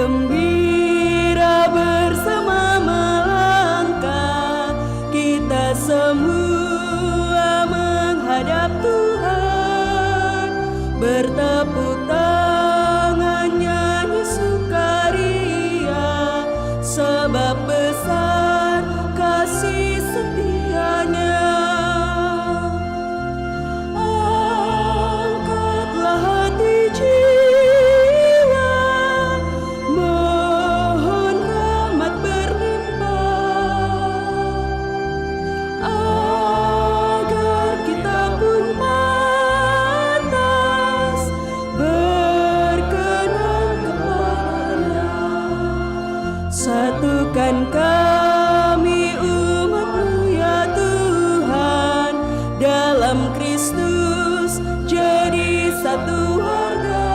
gembira bersama melangkah, kita semua menghadap Tuhan, bertepuk tangan nyanyi sukaria, sebab besar kasih setianya. Angkatlah hati jiwa, mohon rahmat berlimpah, agar kita pun pantas berkenan kepada-Nya. Satukan kami umat-Mu ya Tuhan, dalam Kristus jadi satu harga,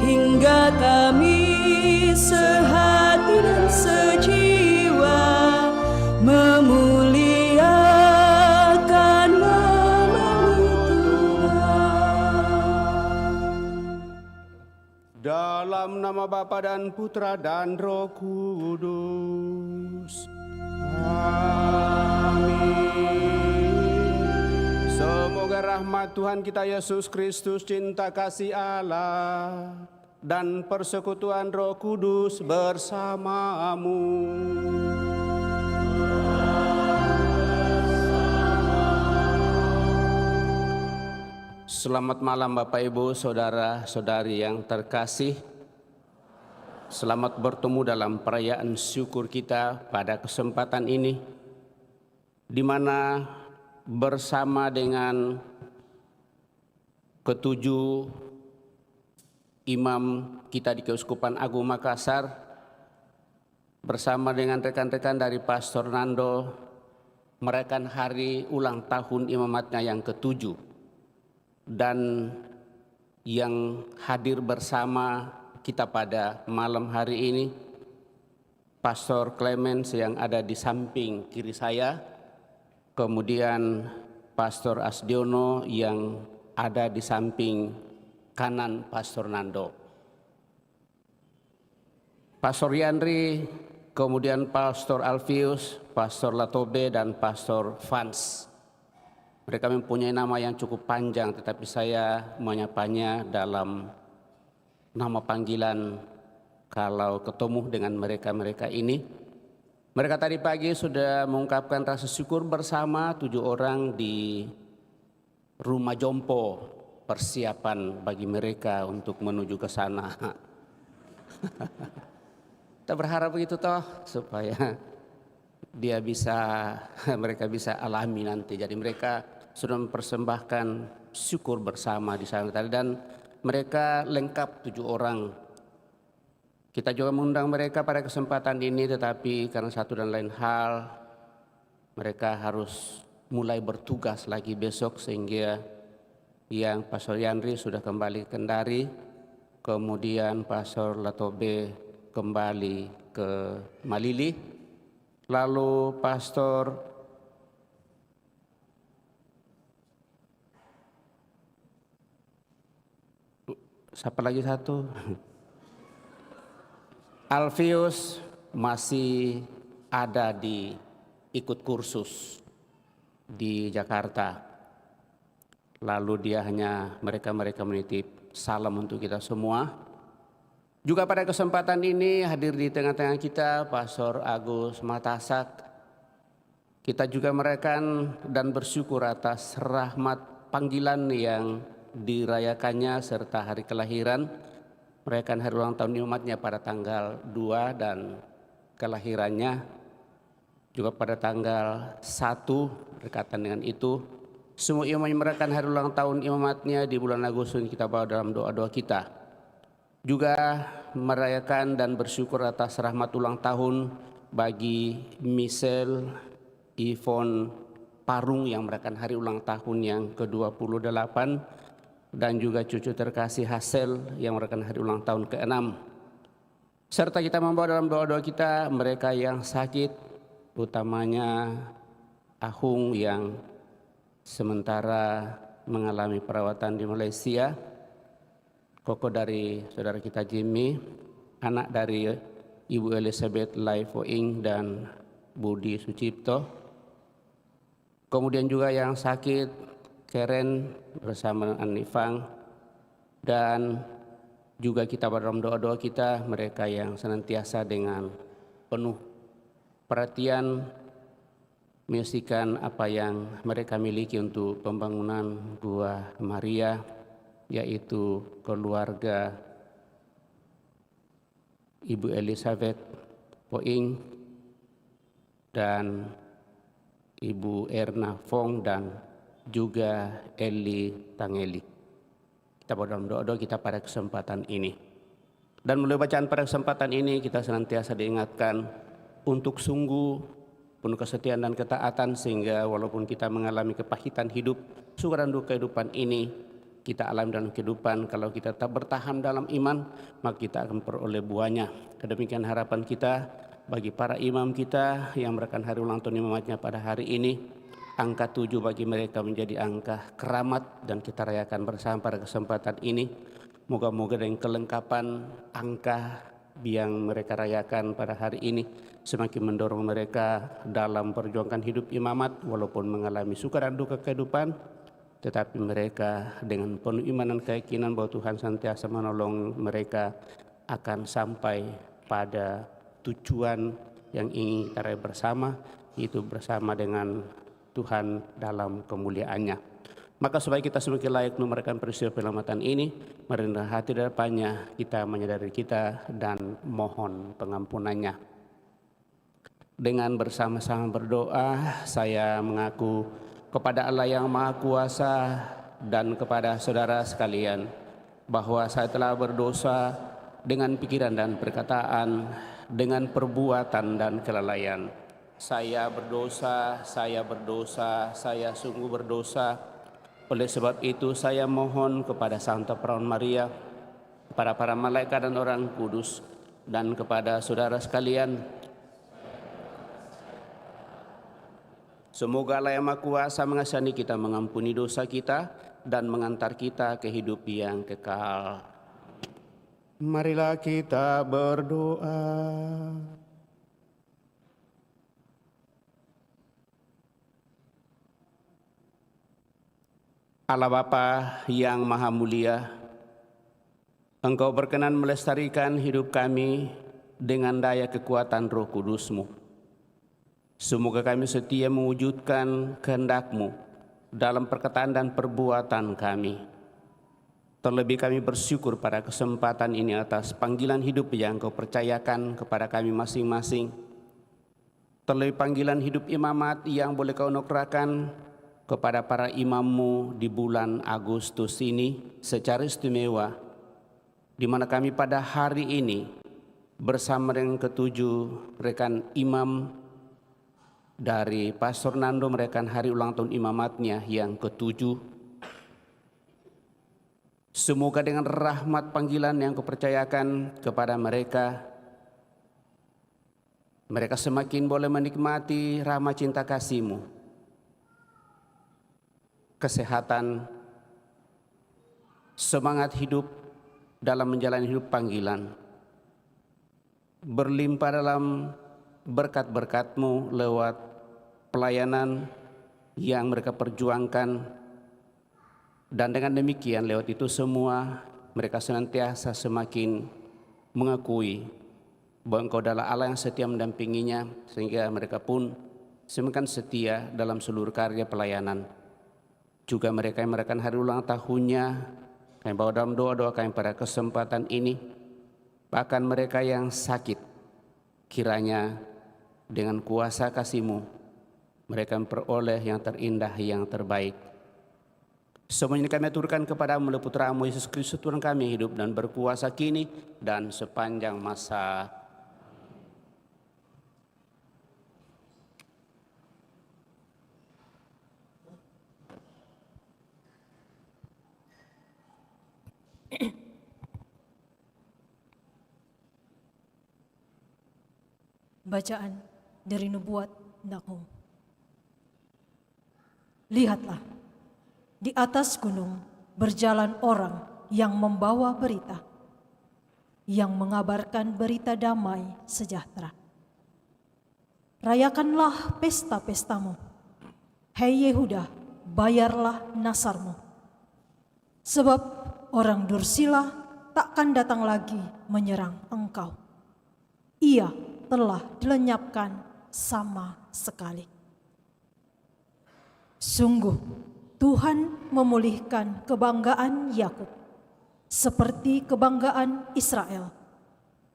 hingga kami sehati dan sejiwa memuliakan nama-Mu Tuhan. Dalam nama Bapa dan Putra dan Roh Kudus. Amin. Semoga rahmat Tuhan kita Yesus Kristus, cinta kasih Allah, dan persekutuan Roh Kudus bersamamu. Selamat malam Bapak Ibu, Saudara-saudari yang terkasih. Selamat bertemu dalam perayaan syukur kita pada kesempatan ini, di mana bersama dengan ketujuh imam kita di Keuskupan Agung Makassar, bersama dengan rekan-rekan dari Pastor Nando, merayakan hari ulang tahun imamatnya yang ke-7. Dan yang hadir bersama kita pada malam hari ini, Pastor Clemens yang ada di samping kiri saya, kemudian Pastor Asdiono yang ada di samping kanan Pastor Nando, Pastor Yandri, kemudian Pastor Alfius, Pastor Latobe, dan Pastor Fans. Mereka mempunyai nama yang cukup panjang, tetapi saya menyapanya dalam nama panggilan kalau ketemu dengan mereka ini. Mereka tadi pagi sudah mengungkapkan rasa syukur bersama 7 orang di rumah jompo, persiapan bagi mereka untuk menuju ke sana. Kita berharap begitu toh, supaya mereka bisa alami nanti. Jadi mereka sudah mempersembahkan syukur bersama di sana tadi, dan mereka lengkap 7 orang. Kita juga mengundang mereka pada kesempatan ini, tetapi karena satu dan lain hal mereka harus mulai bertugas lagi besok, sehingga yang Pastor Yandri sudah kembali ke Kendari, kemudian Pastor Latobe kembali ke Malili, lalu Pastor siapa lagi satu? Alfius masih ada ikut kursus di Jakarta. Lalu dia mereka menitip salam untuk kita semua. Juga pada kesempatan ini hadir di tengah-tengah kita Pastor Agus Matasak. Kita juga merayakan dan bersyukur atas rahmat panggilan yang dirayakannya serta hari kelahiran, merayakan hari ulang tahun umatnya pada tanggal 2 dan kelahirannya juga pada tanggal 1. Berkaitan dengan itu, semua imam yang merayakan hari ulang tahun imamatnya di bulan Agustus kita bawa dalam doa-doa kita. Juga merayakan dan bersyukur atas rahmat ulang tahun bagi Michelle Yvonne Parung yang merayakan hari ulang tahun yang ke-28, dan juga cucu terkasih Hassel yang merayakan hari ulang tahun ke-6. Serta kita membawa dalam doa-doa kita mereka yang sakit, utamanya Ahung yang sementara mengalami perawatan di Malaysia, Koko dari saudara kita Jimmy, anak dari Ibu Elizabeth Lai Foing dan Budi Sucipto. Kemudian juga yang sakit, Karen bersama Anifang, dan juga kita dalam doa-doa kita, mereka yang senantiasa dengan penuh perhatian menyaksikan apa yang mereka miliki untuk pembangunan Gua Maria, yaitu keluarga Ibu Elizabeth Foing dan Ibu Erna Fong dan juga Eli Tangeli. Kita dalam doa-doa kita pada kesempatan ini. Dan melalui bacaan pada kesempatan ini kita senantiasa diingatkan untuk sungguh penuh kesetiaan dan ketaatan, sehingga walaupun kita mengalami kepahitan hidup, suka dan duka kehidupan ini, kita alami dalam kehidupan, kalau kita tetap bertahan dalam iman, maka kita akan peroleh buahnya. Kedemikian harapan kita bagi para imam kita yang merayakan hari ulang tahun imamatnya pada hari ini. Angka 7 bagi mereka menjadi angka keramat, dan kita rayakan bersama pada kesempatan ini. Moga-moga dengan kelengkapan angka yang mereka rayakan pada hari ini semakin mendorong mereka dalam perjuangan hidup imamat, walaupun mengalami suka dan duka kehidupan, tetapi mereka dengan penuh iman dan keyakinan bahwa Tuhan senantiasa menolong mereka akan sampai pada tujuan yang ingin kita raih bersama, yaitu bersama dengan Tuhan dalam kemuliaannya. Maka supaya kita semakin layak memerlukan peristiwa penyelamatan ini, merendah hati di hadapannya, kita menyadari kita dan mohon pengampunannya. Dengan bersama-sama berdoa, saya mengaku kepada Allah yang Maha Kuasa dan kepada saudara sekalian bahwa saya telah berdosa dengan pikiran dan perkataan, dengan perbuatan dan kelalaian. Saya berdosa, saya sungguh berdosa. Oleh sebab itu saya mohon kepada Santa Perawan Maria, kepada para malaikat dan orang kudus, dan kepada saudara sekalian, semoga Allah yang Maha Kuasa mengasihani kita, mengampuni dosa kita, dan mengantar kita ke hidup yang kekal. Marilah kita berdoa. Allah Bapa yang Maha Mulia, Engkau berkenan melestarikan hidup kami dengan daya kekuatan Roh Kudus-Mu. Semoga kami setia mewujudkan kehendak-Mu dalam perkataan dan perbuatan kami. Terlebih kami bersyukur pada kesempatan ini atas panggilan hidup yang Engkau percayakan kepada kami masing-masing. Terlebih panggilan hidup imamat yang boleh Kau anugerahkan kepada para imam-Mu di bulan Agustus ini secara istimewa, di mana kami pada hari ini bersama dengan ketujuh rekan imam dari Pastor Nando merayakan hari ulang tahun imamatnya yang ketujuh. Semoga dengan rahmat panggilan yang Kupercayakan kepada mereka, mereka semakin boleh menikmati rahmat cinta kasih-Mu, kesehatan, semangat hidup dalam menjalani hidup panggilan, berlimpah dalam berkat-berkat-Mu lewat pelayanan yang mereka perjuangkan, dan dengan demikian lewat itu semua mereka senantiasa semakin mengakui bahwa Engkau adalah Allah yang setia mendampinginya, sehingga mereka pun semakin setia dalam seluruh karya pelayanan. Juga mereka yang merayakan hari ulang tahunnya, kami bawa dalam doa-doa kami pada kesempatan ini. Bahkan mereka yang sakit, kiranya dengan kuasa kasih-Mu, mereka memperoleh yang terindah, yang terbaik. Semuanya kami aturkan kepada-Mu oleh Putra-Mu Yesus Kristus Tuhan kami, hidup dan berkuasa kini dan sepanjang masa. Bacaan dari Nubuat Nahum. Lihatlah, di atas gunung berjalan orang yang membawa berita. yang mengabarkan berita damai sejahtera. Rayakanlah pesta-pestamu. Hei Yehuda, bayarlah nasarmu. Sebab orang dursila takkan datang lagi menyerang engkau. Ia telah dilenyapkan sama sekali. Sungguh, Tuhan memulihkan kebanggaan Yakub seperti kebanggaan Israel,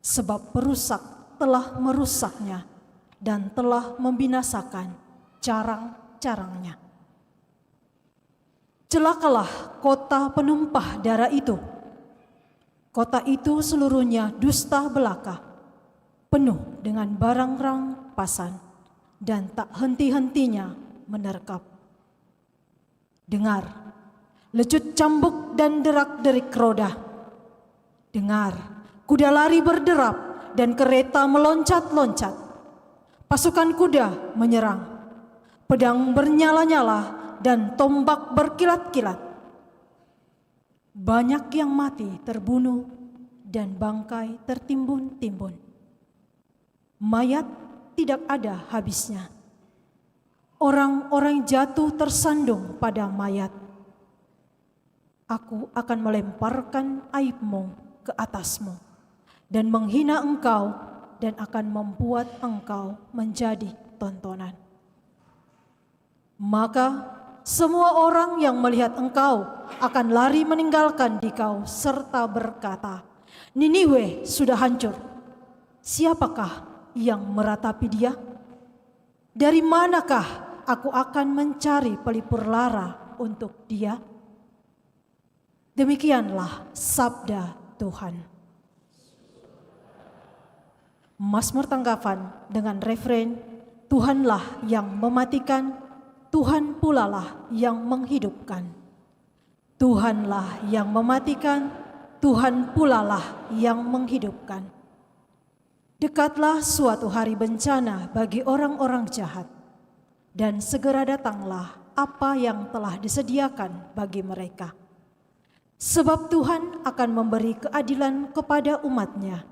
sebab perusak telah merusaknya dan telah membinasakan carang-carangnya. Celakalah kota penumpah darah itu. Kota itu seluruhnya dusta belaka, penuh dengan barang rampasan dan tak henti-hentinya menerkap. Dengar, lecut cambuk dan derak-derik roda. Dengar, kuda lari berderap dan kereta meloncat-loncat. Pasukan kuda menyerang, pedang bernyala-nyala dan tombak berkilat-kilat. Banyak yang mati terbunuh dan bangkai tertimbun-timbun. Mayat tidak ada habisnya. Orang-orang jatuh tersandung pada mayat. Aku akan melemparkan aibmu ke atasmu dan menghina engkau dan akan membuat engkau menjadi tontonan. Maka semua orang yang melihat engkau akan lari meninggalkan dikau serta berkata, Niniwe sudah hancur. Siapakah yang meratapi dia? Dari manakah aku akan mencari pelipur lara untuk dia? Demikianlah sabda Tuhan. Mazmur tanggapan dengan referen, Tuhanlah yang mematikan, Tuhan pulalah yang menghidupkan. Tuhanlah yang mematikan, Tuhan pulalah yang menghidupkan. Dekatlah suatu hari bencana bagi orang-orang jahat, dan segera datanglah apa yang telah disediakan bagi mereka. Sebab Tuhan akan memberi keadilan kepada umat-Nya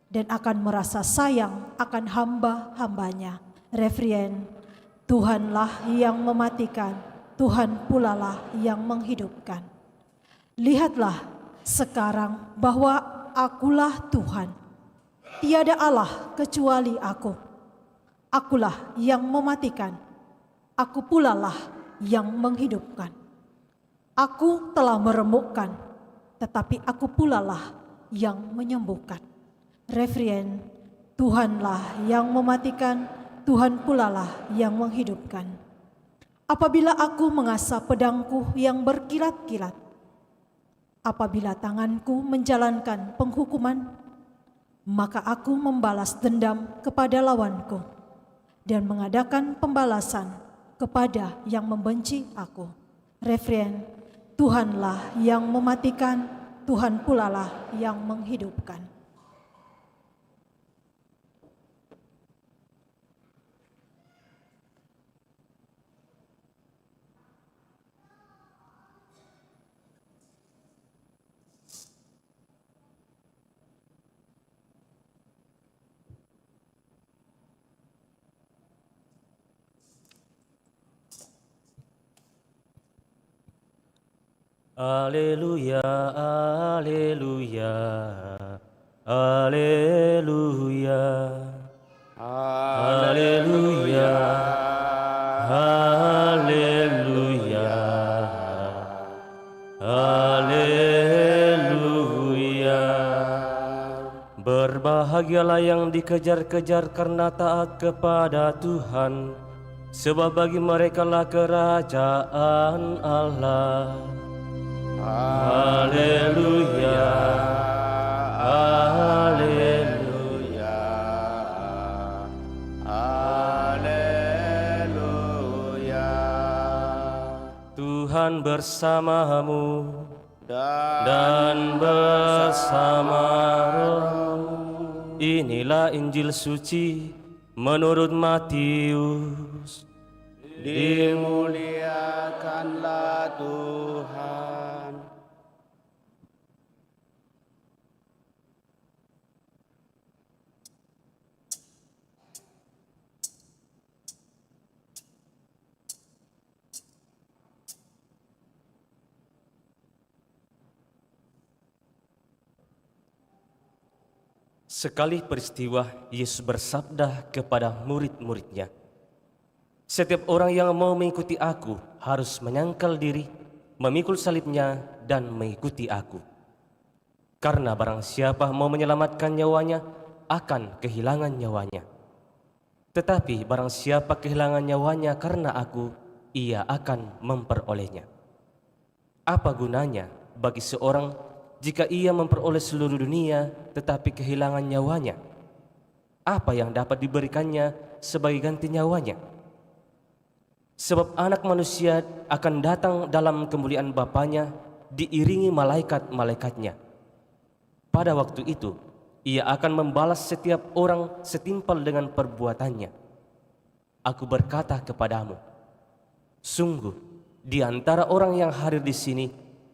dan akan merasa sayang akan hamba-hambanya. Referen, Tuhanlah yang mematikan, Tuhan pulalah yang menghidupkan. Lihatlah sekarang bahwa akulah Tuhan, tiada Allah kecuali aku. Akulah yang mematikan, aku pulalah yang menghidupkan. Aku telah meremukkan, tetapi aku pulalah yang menyembuhkan. Referen, Tuhanlah yang mematikan, Tuhan pulalah yang menghidupkan. Apabila aku mengasah pedangku yang berkilat-kilat, apabila tanganku menjalankan penghukuman, maka aku membalas dendam kepada lawanku dan mengadakan pembalasan kepada yang membenci aku. Referen, Tuhanlah yang mematikan, Tuhan pulalah yang menghidupkan. Alleluia, alleluia, alleluia, alleluia, alleluia, alleluia. Berbahagialah yang dikejar-kejar karena taat kepada Tuhan, sebab bagi merekalah kerajaan Allah. Haleluya, haleluya, haleluya. Tuhan bersamamu dan bersama rohmu. Inilah Injil suci menurut Matius. Dimuliakanlah Tuhan. Sekali peristiwa Yesus bersabda kepada murid-muridnya, "Setiap orang yang mau mengikuti aku harus menyangkal diri, memikul salibnya dan mengikuti aku. Karena barang siapa mau menyelamatkan nyawanya akan kehilangan nyawanya. Tetapi barang siapa kehilangan nyawanya karena aku, ia akan memperolehnya. Apa gunanya bagi seorang jika ia memperoleh seluruh dunia tetapi kehilangan nyawanya? Apa yang dapat diberikannya sebagai ganti nyawanya? Sebab anak manusia akan datang dalam kemuliaan Bapanya diiringi malaikat-malaikatnya. Pada waktu itu, ia akan membalas setiap orang setimpal dengan perbuatannya. Aku berkata kepadamu, sungguh di antara orang yang hadir di sini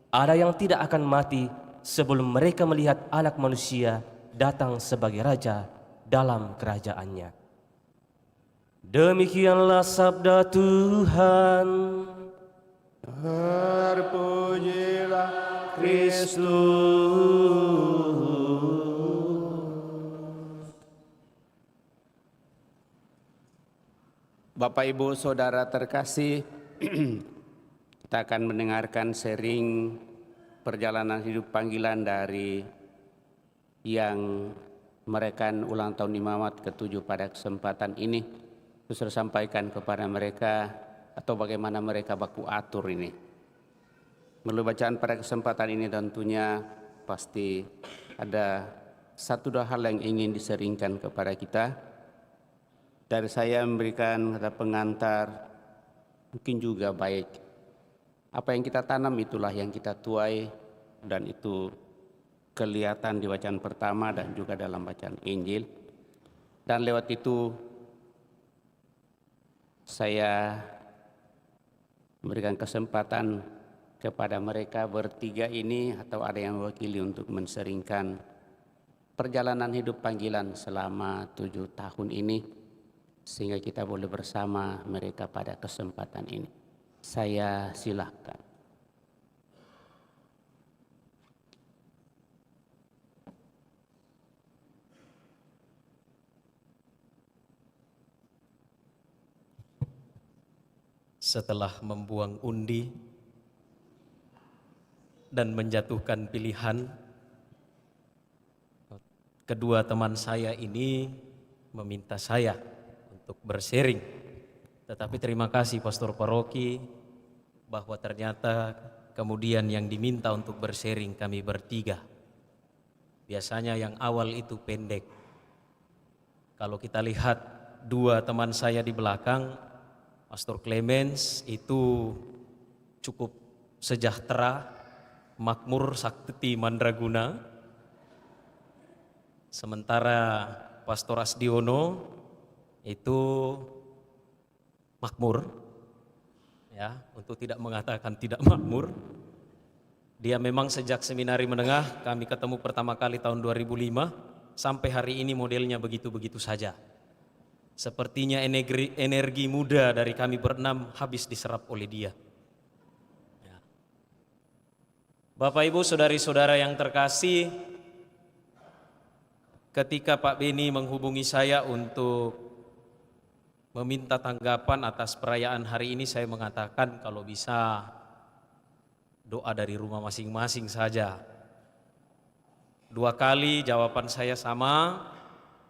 ada yang tidak akan mati sebelum mereka melihat Anak Manusia datang sebagai Raja dalam kerajaannya." Demikianlah sabda Tuhan. Terpujilah Kristus. Bapak Ibu Saudara terkasih, kita akan mendengarkan sharing perjalanan hidup panggilan dari yang merayakan ulang tahun Imamat ke-7 pada kesempatan ini. Terus saya sampaikan kepada mereka atau bagaimana mereka baku atur ini. Melalui bacaan pada kesempatan ini tentunya pasti ada satu dua hal yang ingin diseringkan kepada kita. Dari saya memberikan kata pengantar, mungkin juga baik. Apa yang kita tanam itulah yang kita tuai, dan itu kelihatan di bacaan pertama dan juga dalam bacaan Injil. Dan lewat itu saya memberikan kesempatan kepada mereka bertiga ini atau ada yang mewakili untuk menseringkan perjalanan hidup panggilan selama 7 tahun ini, sehingga kita boleh bersama mereka pada kesempatan ini. Saya silakan. Setelah membuang undi dan menjatuhkan pilihan, kedua teman saya ini meminta saya untuk bersharing. Tetapi terima kasih Pastor Paroki bahwa ternyata kemudian yang diminta untuk bersharing kami bertiga. Biasanya yang awal itu pendek. Kalau kita lihat dua teman saya di belakang, Pastor Clemens itu cukup sejahtera, makmur, sakti, mandraguna. Sementara Pastor Asdiono itu makmur, ya, untuk tidak mengatakan tidak makmur. Dia memang sejak seminari menengah, kami ketemu pertama kali tahun 2005, sampai hari ini modelnya begitu-begitu saja. Sepertinya energi muda dari kami berenam habis diserap oleh dia. Ya. Bapak Ibu saudari-saudara yang terkasih, ketika Pak Beni menghubungi saya untuk meminta tanggapan atas perayaan hari ini, saya mengatakan kalau bisa doa dari rumah masing-masing saja. 2 kali jawaban saya sama.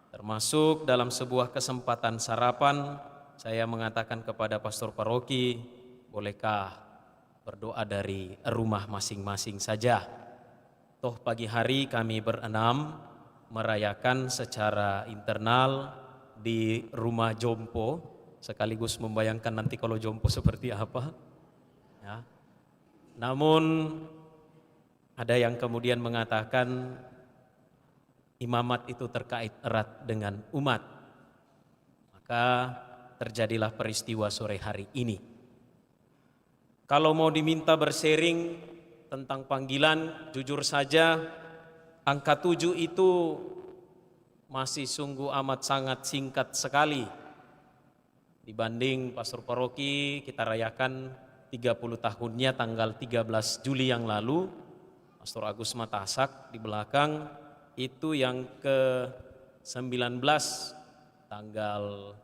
Termasuk dalam sebuah kesempatan sarapan, saya mengatakan kepada Pastor Paroki, bolehkah berdoa dari rumah masing-masing saja? Toh pagi hari kami berenam merayakan secara internal di rumah jompo, sekaligus membayangkan nanti kalau jompo seperti apa. Ya. Namun ada yang kemudian mengatakan imamat itu terkait erat dengan umat. Maka terjadilah peristiwa sore hari ini. Kalau mau diminta bersharing tentang panggilan, jujur saja angka 7 itu masih sungguh amat sangat singkat sekali. Dibanding Pastor Paroki kita rayakan 30 tahunnya tanggal 13 Juli yang lalu. Pastor Agus Matasak di belakang itu yang ke tanggal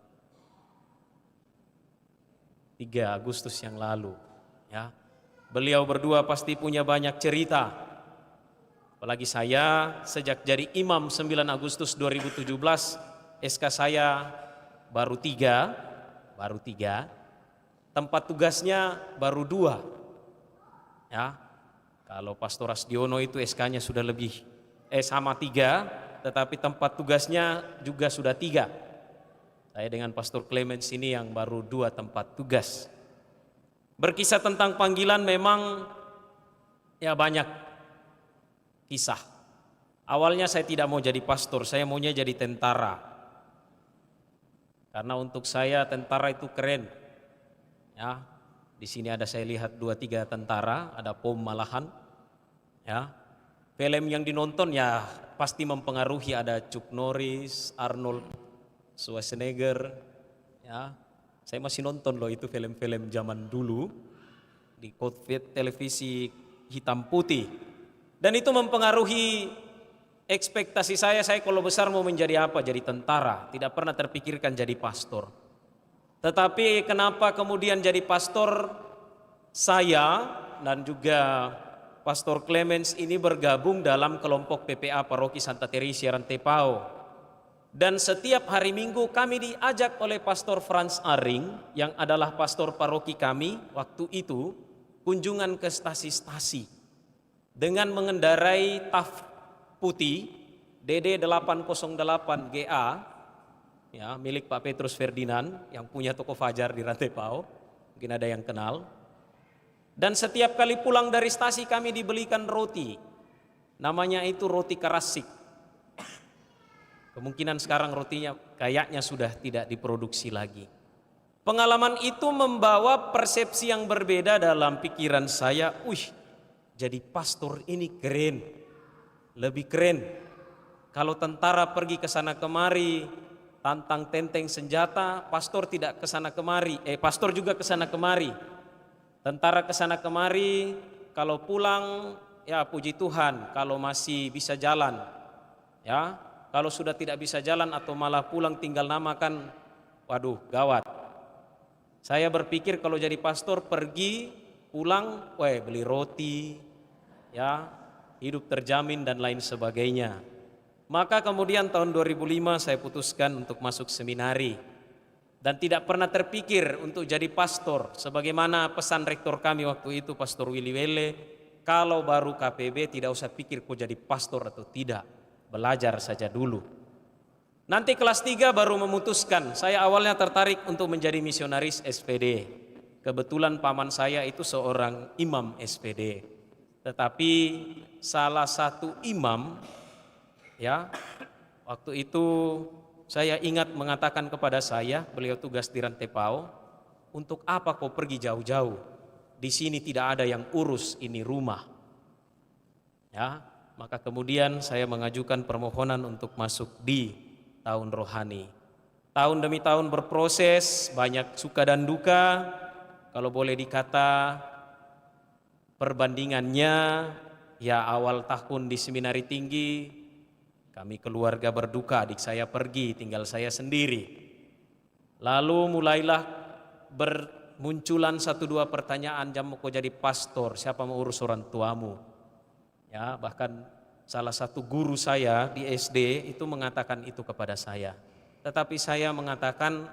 3 Agustus yang lalu. Ya, beliau berdua pasti punya banyak cerita. Apalagi saya sejak jadi imam 9 Agustus 2017, SK saya baru 3, tempat tugasnya baru 2. Ya, kalau Pastor Asdiono itu SK-nya sudah lebih sama 3, tetapi tempat tugasnya juga sudah 3. Saya dengan Pastor Clemens ini yang baru 2 tempat tugas. Berkisah tentang panggilan memang ya banyak kisah. Awalnya saya tidak mau jadi pastor, saya maunya jadi tentara. Karena untuk saya tentara itu keren. Ya, di sini ada saya lihat 2-3 tentara, ada POM malahan. Ya, film yang dinonton ya pasti mempengaruhi, ada Chuck Norris, Arnold Schwarzenegger. Ya, saya masih nonton loh itu film-film zaman dulu di televisi hitam putih. Dan itu mempengaruhi ekspektasi saya kalau besar mau menjadi apa? Jadi tentara, tidak pernah terpikirkan jadi pastor. Tetapi kenapa kemudian jadi pastor, saya dan juga Pastor Clemens ini bergabung dalam kelompok PPA Paroki Santa Teresia Rantepao. Dan setiap hari Minggu kami diajak oleh Pastor Franz Aring yang adalah pastor paroki kami waktu itu kunjungan ke stasi-stasi dengan mengendarai TAF putih DD 808 GA ya, milik Pak Petrus Ferdinand yang punya toko Fajar di Rantepao, mungkin ada yang kenal. Dan setiap kali pulang dari stasi kami dibelikan roti, namanya itu roti karasik. Kemungkinan sekarang rotinya kayaknya sudah tidak diproduksi lagi. Pengalaman itu membawa persepsi yang berbeda dalam pikiran saya. Jadi pastor ini keren, lebih keren. Kalau tentara pergi ke sana kemari, tantang tenteng senjata, pastor tidak ke sana kemari. Pastor juga ke sana kemari. Tentara ke sana kemari, kalau pulang ya puji Tuhan, kalau masih bisa jalan. Ya, kalau sudah tidak bisa jalan atau malah pulang tinggal nama kan, waduh gawat. Saya berpikir kalau jadi pastor pergi, pulang, beli roti, ya hidup terjamin dan lain sebagainya. Maka kemudian tahun 2005 saya putuskan untuk masuk seminari. Dan tidak pernah terpikir untuk jadi pastor. Sebagaimana pesan rektor kami waktu itu, Pastor Willy Welle, kalau baru KPB tidak usah pikir kau jadi pastor atau tidak. Belajar saja dulu. Nanti kelas 3 baru memutuskan. Saya awalnya tertarik untuk menjadi misionaris SPD. Kebetulan paman saya itu seorang imam SPD. Tetapi salah satu imam, ya, waktu itu saya ingat mengatakan kepada saya, beliau tugas di Rantepao, untuk apa kau pergi jauh-jauh? Di sini tidak ada yang urus, ini rumah. Ya, maka kemudian saya mengajukan permohonan untuk masuk di tahun rohani. Tahun demi tahun berproses, banyak suka dan duka. Kalau boleh dikata perbandingannya, ya awal tahun di seminari tinggi, kami keluarga berduka, adik saya pergi, tinggal saya sendiri. Lalu mulailah bermunculan 1-2 pertanyaan, jam kau jadi pastor, siapa mau urus orang tuamu? Ya, bahkan salah satu guru saya di SD itu mengatakan itu kepada saya. Tetapi saya mengatakan,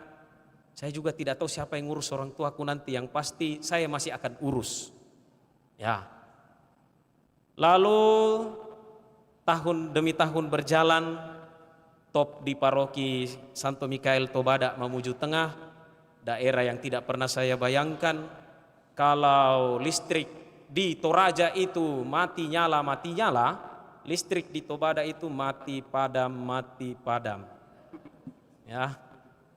saya juga tidak tahu siapa yang ngurus orang tuaku nanti, yang pasti saya masih akan urus. Ya. Lalu tahun demi tahun berjalan, top di paroki Santo Mikael Tobadak Mamuju Tengah, daerah yang tidak pernah saya bayangkan. Kalau listrik di Toraja itu mati nyala, listrik di Tobadak itu mati padam. Ya,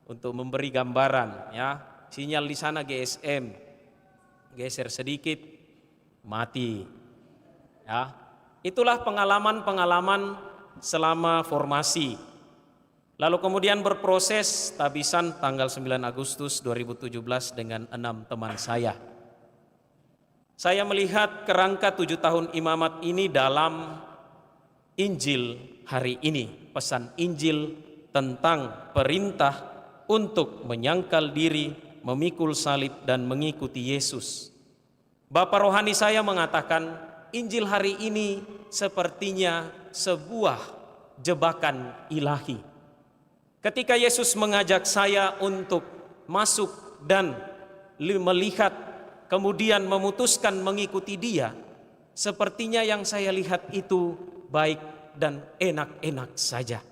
untuk memberi gambaran, ya, sinyal di sana GSM, geser sedikit, mati. Ya. Itulah pengalaman-pengalaman selama formasi. Lalu kemudian berproses tabisan tanggal 9 Agustus 2017 dengan 6 teman saya. Saya melihat kerangka 7 tahun imamat ini dalam Injil hari ini, pesan Injil tentang perintah untuk menyangkal diri, memikul salib dan mengikuti Yesus. Bapak rohani saya mengatakan Injil hari ini sepertinya sebuah jebakan ilahi. Ketika Yesus mengajak saya untuk masuk dan melihat, kemudian memutuskan mengikuti Dia, sepertinya yang saya lihat itu baik dan enak-enak saja.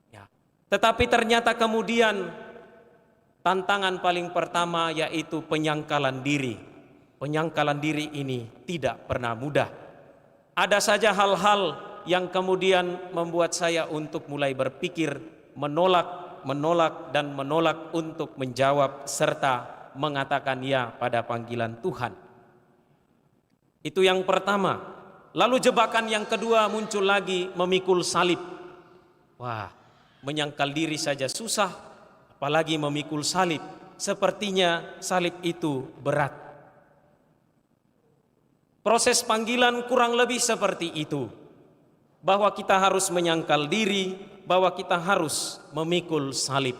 Ya. Tetapi ternyata kemudian tantangan paling pertama yaitu penyangkalan diri. Penyangkalan diri ini tidak pernah mudah. Ada saja hal-hal yang kemudian membuat saya untuk mulai berpikir, menolak untuk menjawab serta mengatakan ya pada panggilan Tuhan. Itu yang pertama. Lalu jebakan yang kedua muncul lagi, memikul salib. Wah, menyangkal diri saja susah, apalagi memikul salib. Sepertinya salib itu berat. Proses panggilan kurang lebih seperti itu. Bahwa kita harus menyangkal diri, bahwa kita harus memikul salib.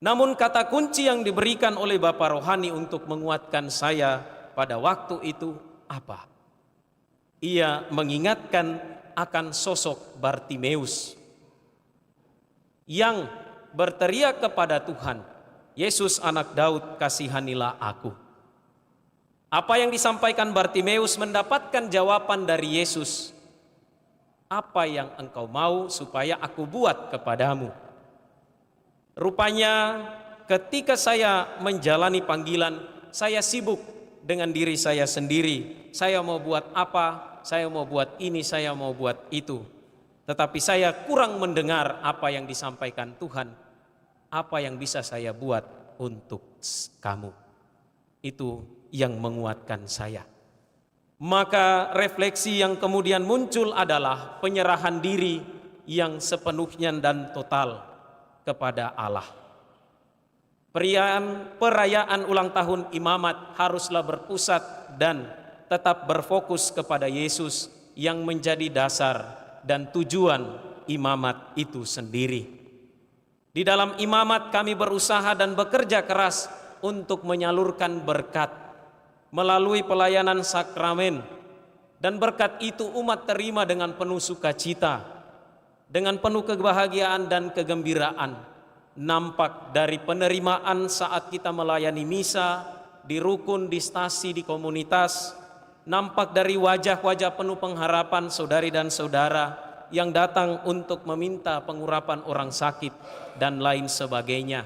Namun kata kunci yang diberikan oleh Bapak Rohani untuk menguatkan saya pada waktu itu apa? Ia mengingatkan akan sosok Bartimeus yang berteriak kepada Tuhan, Yesus anak Daud, kasihanilah aku. Apa yang disampaikan Bartimeus mendapatkan jawaban dari Yesus. Apa yang engkau mau supaya aku buat kepadamu? Rupanya ketika saya menjalani panggilan, saya sibuk dengan diri saya sendiri. Saya mau buat apa? Saya mau buat ini, saya mau buat itu. Tetapi saya kurang mendengar apa yang disampaikan Tuhan. Apa yang bisa saya buat untuk kamu? Itu yang menguatkan saya. Maka refleksi yang kemudian muncul adalah penyerahan diri yang sepenuhnya dan total kepada Allah. Perayaan ulang tahun imamat haruslah berpusat dan tetap berfokus kepada Yesus yang menjadi dasar dan tujuan imamat itu sendiri. Di dalam imamat kami berusaha dan bekerja keras untuk menyalurkan berkat melalui pelayanan sakramen, dan berkat itu umat terima dengan penuh sukacita, dengan penuh kebahagiaan dan kegembiraan. Nampak dari penerimaan saat kita melayani misa, di rukun, di stasi, di komunitas, nampak dari wajah-wajah penuh pengharapan saudari dan saudara yang datang untuk meminta pengurapan orang sakit dan lain sebagainya.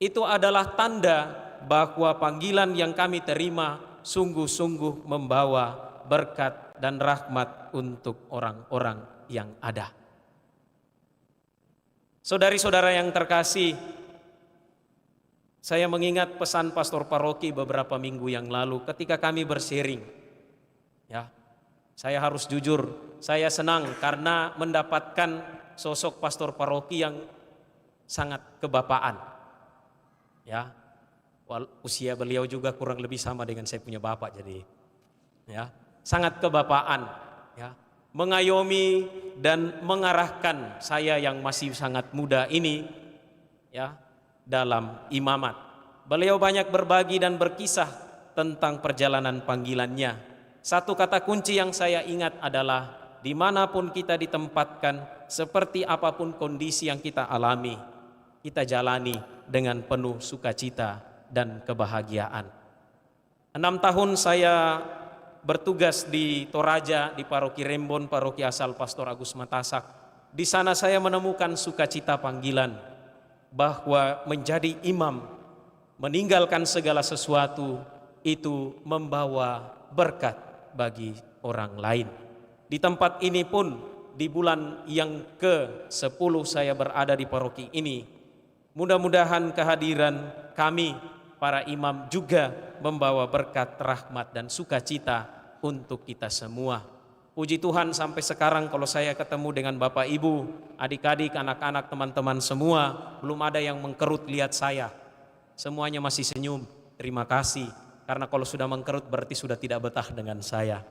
Itu adalah tanda bahwa panggilan yang kami terima sungguh-sungguh membawa berkat dan rahmat untuk orang-orang yang ada. Saudari-saudara yang terkasih, saya mengingat pesan pastor paroki beberapa minggu yang lalu ketika kami bersharing. Ya, saya harus jujur, saya senang karena mendapatkan sosok pastor paroki yang sangat kebapaan. Ya, usia beliau juga kurang lebih sama dengan saya punya bapak, jadi ya sangat kebapaan, ya, mengayomi dan mengarahkan saya yang masih sangat muda ini, ya, dalam imamat. Beliau banyak berbagi dan berkisah tentang perjalanan panggilannya. Satu kata kunci yang saya ingat adalah dimanapun kita ditempatkan, seperti apapun kondisi yang kita alami, kita jalani dengan penuh sukacita dan kebahagiaan. 6 tahun saya bertugas di Toraja, di Paroki Rembon, paroki asal Pastor Agus Matasak. Di sana saya menemukan sukacita panggilan bahwa menjadi imam, meninggalkan segala sesuatu itu membawa berkat bagi orang lain. Di tempat ini pun di bulan yang ke-10 saya berada di paroki ini, mudah-mudahan kehadiran kami para imam juga membawa berkat, rahmat dan sukacita untuk kita semua. Puji Tuhan sampai sekarang kalau saya ketemu dengan Bapak Ibu, adik-adik, anak-anak, teman-teman semua, belum ada yang mengkerut lihat saya. Semuanya masih senyum. Terima kasih. Karena kalau sudah mengkerut berarti sudah tidak betah dengan saya.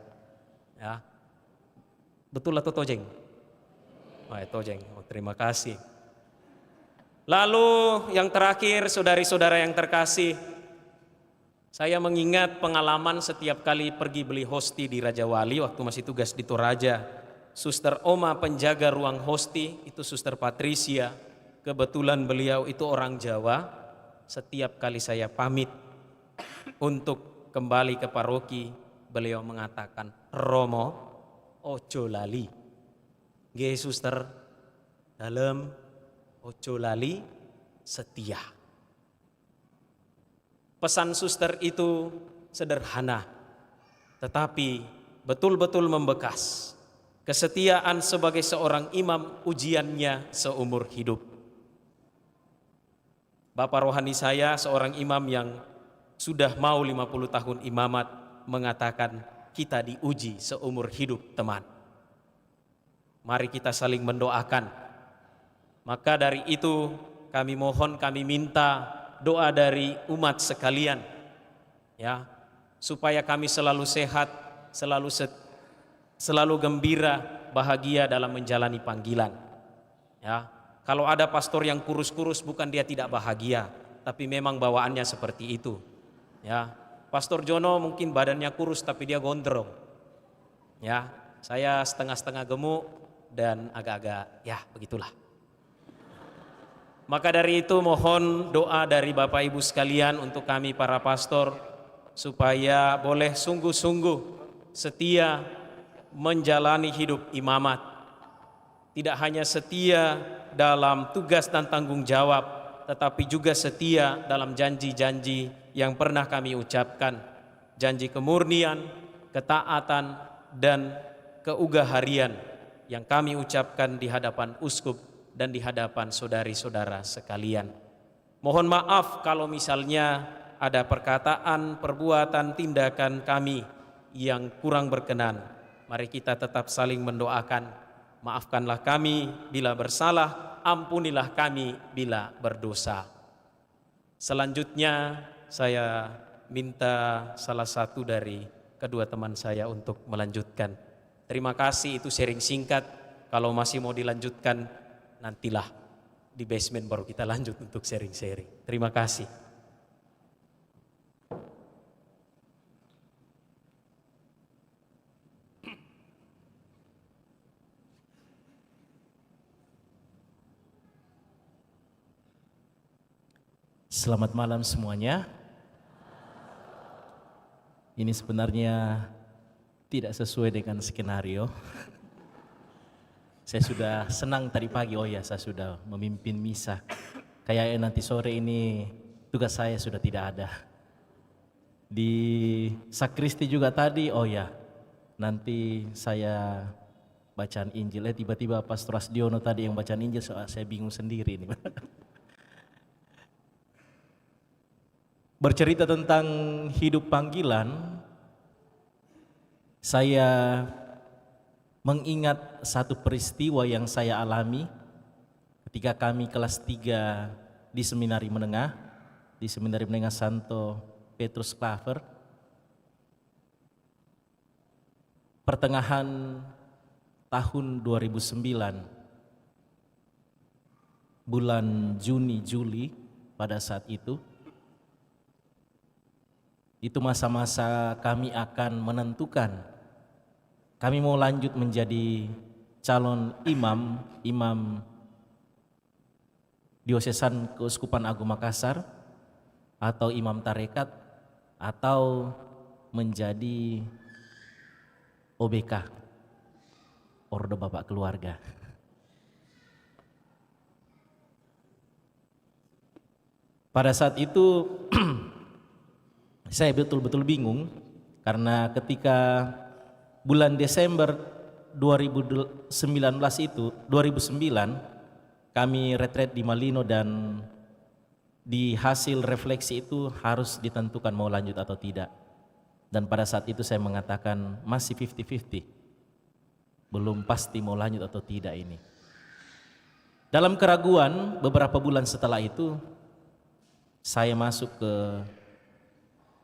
Ya. Betul atau tojeng? Oh, tojeng. Oh, terima kasih. Lalu yang terakhir, saudari-saudara yang terkasih, saya mengingat pengalaman setiap kali pergi beli hosti di Raja Wali waktu masih tugas di Toraja. Suster Oma penjaga ruang hosti itu Suster Patricia. Kebetulan beliau itu orang Jawa. Setiap kali saya pamit untuk kembali ke paroki, beliau mengatakan, Romo, ojo lali. Nggih suster, dalam ojo lali setia. Pesan suster itu sederhana, tetapi betul-betul membekas. Kesetiaan sebagai seorang imam ujiannya seumur hidup. Bapak rohani saya, seorang imam yang sudah mau 50 tahun imamat, mengatakan kita diuji seumur hidup teman. Mari kita saling mendoakan. Maka dari itu kami mohon, kami minta doa dari umat sekalian, ya, supaya kami selalu sehat, selalu gembira, bahagia dalam menjalani panggilan. Ya, kalau ada pastor yang kurus-kurus bukan dia tidak bahagia, tapi memang bawaannya seperti itu. Ya, Pastor Jono mungkin badannya kurus tapi dia gondrong. Ya, saya setengah-setengah gemuk dan agak-agak ya begitulah. Maka dari itu mohon doa dari Bapak Ibu sekalian untuk kami para pastor supaya boleh sungguh-sungguh setia menjalani hidup imamat. Tidak hanya setia dalam tugas dan tanggung jawab, tetapi juga setia dalam janji-janji yang pernah kami ucapkan. Janji kemurnian, ketaatan, dan keugaharian yang kami ucapkan di hadapan uskup dan di hadapan saudari-saudara sekalian. Mohon maaf kalau misalnya ada perkataan, perbuatan, tindakan kami yang kurang berkenan. Mari kita tetap saling mendoakan. Maafkanlah kami bila bersalah, ampunilah kami bila berdosa. Selanjutnya saya minta salah satu dari kedua teman saya untuk melanjutkan. Terima kasih, itu sharing singkat. Kalau masih mau dilanjutkan, nantilah di basement baru kita lanjut untuk sharing-sharing. Terima kasih. Selamat malam semuanya. Ini sebenarnya tidak sesuai dengan skenario. Saya sudah senang tadi pagi, oh ya saya sudah memimpin misa. Kayaknya nanti sore ini tugas saya sudah tidak ada. Di sakristi juga tadi, oh ya nanti saya bacaan Injil. Tiba-tiba Pastor Asdiono tadi yang bacaan Injil, saya bingung sendiri nih. Bercerita tentang hidup panggilan, saya mengingat satu peristiwa yang saya alami ketika kami kelas 3 di Seminari Menengah Santo Petrus Klaver. Pertengahan tahun 2009, bulan Juni-Juli pada saat itu masa-masa kami akan menentukan kami mau lanjut menjadi calon imam Diosesan Keuskupan Agung Makassar atau imam tarekat atau menjadi OBK, Ordo Bapak Keluarga. Pada saat itu saya betul-betul bingung karena ketika bulan Desember 2009 kami retret di Malino dan di hasil refleksi itu harus ditentukan mau lanjut atau tidak. Dan pada saat itu saya mengatakan masih 50-50. Belum pasti mau lanjut atau tidak ini. Dalam keraguan beberapa bulan setelah itu saya masuk ke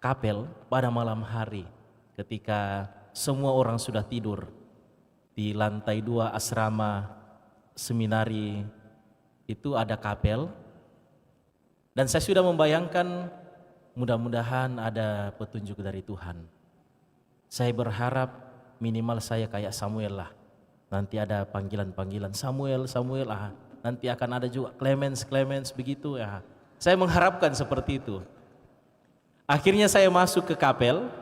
kapel pada malam hari ketika semua orang sudah tidur. di lantai 2 asrama seminari itu ada kapel. Dan saya sudah membayangkan mudah-mudahan ada petunjuk dari Tuhan. Saya berharap minimal saya kayak Samuel lah. Nanti ada panggilan-panggilan Samuel, nanti akan ada juga Clemens begitu ya. Saya mengharapkan seperti itu. Akhirnya saya masuk ke kapel.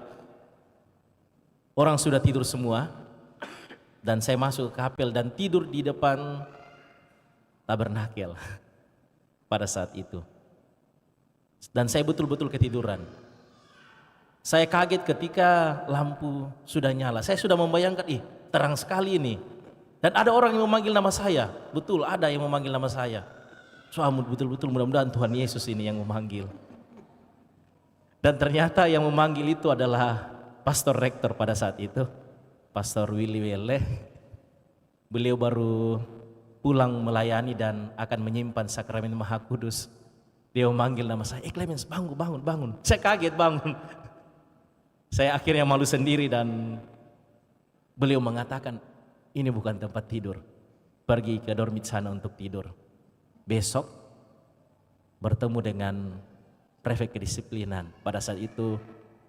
Orang sudah tidur semua. Dan saya masuk ke kapel dan tidur di depan tabernakel pada saat itu. Dan saya betul-betul ketiduran. Saya kaget ketika lampu sudah nyala. Saya sudah membayangkan, terang sekali ini. Dan ada orang yang memanggil nama saya. Betul, ada yang memanggil nama saya. Betul-betul mudah-mudahan Tuhan Yesus ini yang memanggil. Dan ternyata yang memanggil itu adalah pastor rektor pada saat itu, Pastor Willy Welle. Beliau baru pulang melayani dan akan menyimpan sakramen Maha Kudus. Dia memanggil nama saya, Clemens, bangun. Saya kaget bangun. Saya akhirnya malu sendiri dan beliau mengatakan, ini bukan tempat tidur. Pergi ke dormit sana untuk tidur. Besok bertemu dengan prefek kedisiplinan. Pada saat itu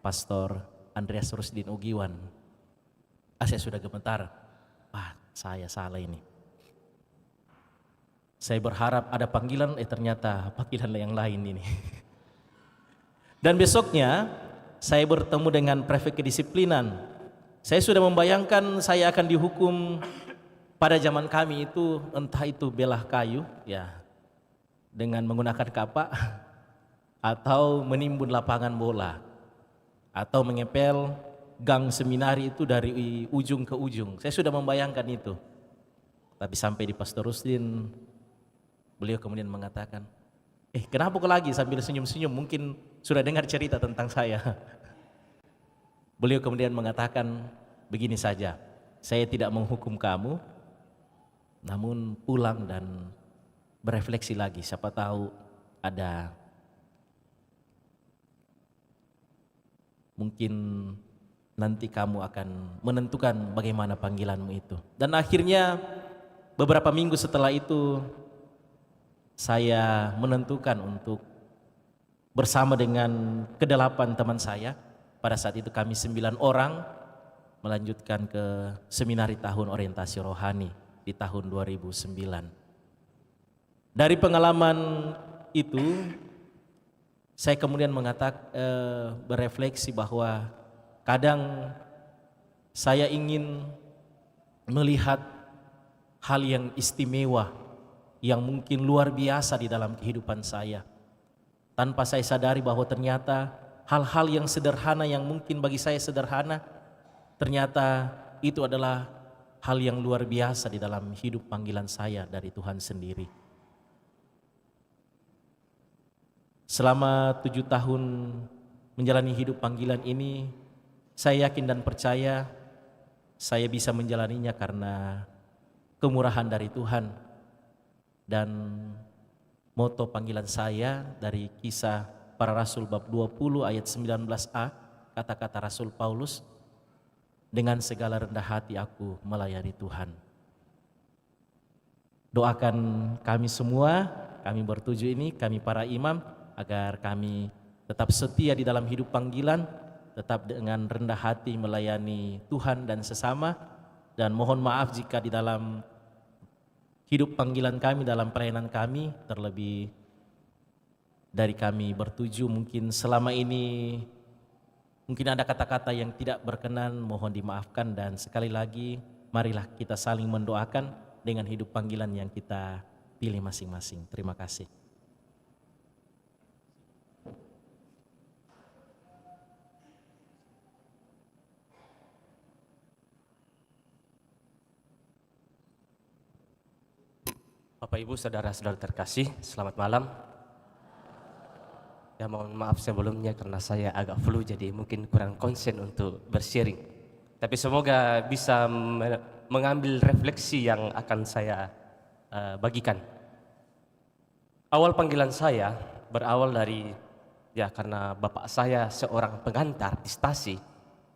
Pastor Andreas Rusdin Ugiwan. Saya sudah gemetar. Saya salah ini. Saya berharap ada panggilan, ternyata panggilan yang lain ini. Dan besoknya saya bertemu dengan prefek kedisiplinan. Saya sudah membayangkan saya akan dihukum pada zaman kami itu, entah itu belah kayu ya dengan menggunakan kapak, atau menimbun lapangan bola, atau mengepel gang seminari itu dari ujung ke ujung. Saya sudah membayangkan itu. Tapi sampai di Pastor Rusdin, beliau kemudian mengatakan, kenapa kau lagi, sambil senyum-senyum, mungkin sudah dengar cerita tentang saya. Beliau kemudian mengatakan, begini saja, saya tidak menghukum kamu, namun pulang dan berefleksi lagi, siapa tahu ada mungkin nanti kamu akan menentukan bagaimana panggilanmu itu. Dan akhirnya beberapa minggu setelah itu saya menentukan untuk bersama dengan ke-8 teman saya. Pada saat itu kami 9 orang melanjutkan ke seminari tahun orientasi rohani di tahun 2009. Dari pengalaman itu saya kemudian berefleksi bahwa kadang saya ingin melihat hal yang istimewa, yang mungkin luar biasa di dalam kehidupan saya. Tanpa saya sadari bahwa ternyata hal-hal yang sederhana yang mungkin bagi saya sederhana, ternyata itu adalah hal yang luar biasa di dalam hidup panggilan saya dari Tuhan sendiri. Selama 7 tahun menjalani hidup panggilan ini, saya yakin dan percaya saya bisa menjalaninya karena kemurahan dari Tuhan. Dan moto panggilan saya dari Kisah Para Rasul bab 20 ayat 19a, kata-kata Rasul Paulus, dengan segala rendah hati aku melayani Tuhan. Doakan kami semua, kami bertujuh ini, kami para imam, agar kami tetap setia di dalam hidup panggilan, tetap dengan rendah hati melayani Tuhan dan sesama, dan mohon maaf jika di dalam hidup panggilan kami, dalam pelayanan kami, terlebih dari kami bertujuh mungkin selama ini mungkin ada kata-kata yang tidak berkenan, mohon dimaafkan. Dan sekali lagi marilah kita saling mendoakan dengan hidup panggilan yang kita pilih masing-masing. Terima kasih. Bapak Ibu saudara-saudara terkasih, selamat malam. Ya mohon maaf sebelumnya karena saya agak flu jadi mungkin kurang konsen untuk bersharing. Tapi semoga bisa mengambil refleksi yang akan saya bagikan. Awal panggilan saya berawal dari karena bapak saya seorang pengantar di stasi,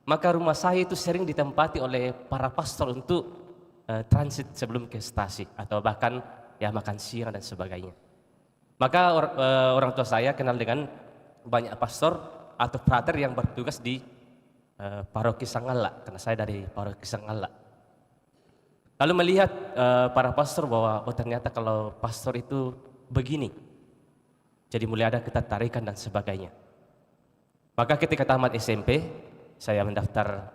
maka rumah saya itu sering ditempati oleh para pastor untuk transit sebelum ke stasi atau bahkan ya makan siang dan sebagainya. Maka orang tua saya kenal dengan banyak pastor atau frater yang bertugas di paroki Sangalla, karena saya dari paroki Sangalla. Lalu melihat para pastor bahwa ternyata kalau pastor itu begini, jadi mulai ada ketertarikan dan sebagainya. Maka ketika tamat SMP, saya mendaftar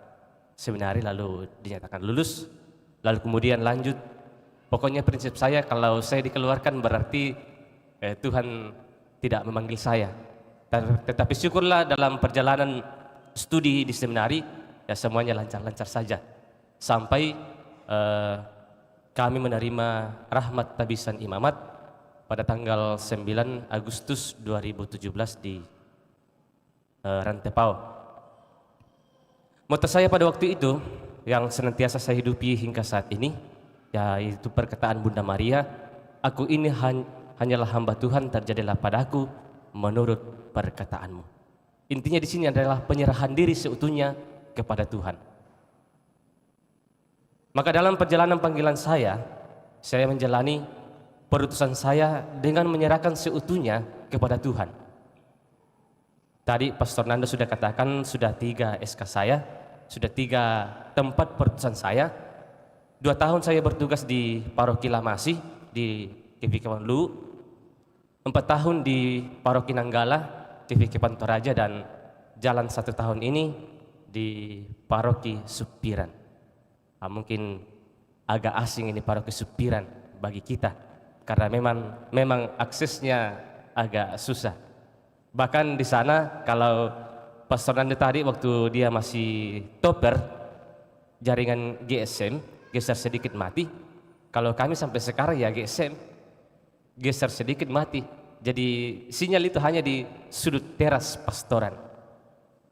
seminari lalu dinyatakan lulus, lalu kemudian lanjut. Pokoknya prinsip saya kalau saya dikeluarkan berarti Tuhan tidak memanggil saya. Tetapi syukurlah dalam perjalanan studi di seminari ya semuanya lancar-lancar saja. Sampai kami menerima rahmat tabisan imamat pada tanggal 9 Agustus 2017 di Rantepao. Moto saya pada waktu itu yang senantiasa saya hidupi hingga saat ini yaitu perkataan Bunda Maria, aku ini hanyalah hamba Tuhan, terjadilah padaku menurut perkataanmu. Intinya di sini adalah penyerahan diri seutuhnya kepada Tuhan. Maka dalam perjalanan panggilan saya menjalani perutusan saya dengan menyerahkan seutuhnya kepada Tuhan. Tadi Pastor Nando sudah katakan sudah 3 SK saya, sudah 3 tempat perutusan saya. 2 tahun saya bertugas di Paroki Lamasi di TVK Lu, 4 tahun di Paroki Nanggala, TVK Pantoraja, dan jalan 1 tahun ini di Paroki Supiran. Mungkin agak asing ini Paroki Supiran bagi kita karena memang aksesnya agak susah. Bahkan di sana kalau Pastor Nando tadi waktu dia masih topper jaringan GSM geser sedikit mati. Kalau kami sampai sekarang ya GSM geser sedikit mati. Jadi sinyal itu hanya di sudut teras pastoran.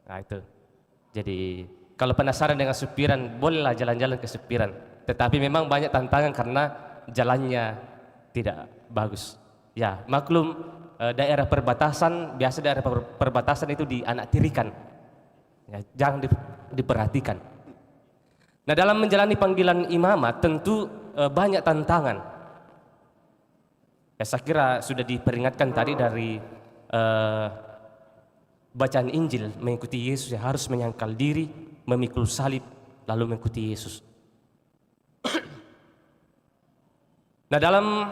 Nah itu. Jadi kalau penasaran dengan Supiran, bolehlah jalan-jalan ke Supiran. Tetapi memang banyak tantangan karena jalannya tidak bagus. Ya maklum daerah perbatasan, biasa daerah perbatasan itu dianaktirikan. Ya, jangan diperhatikan. Nah dalam menjalani panggilan imamat tentu banyak tantangan. Ya, saya kira sudah diperingatkan tadi dari bacaan Injil, mengikuti Yesus ya harus menyangkal diri, memikul salib, lalu mengikuti Yesus. Nah dalam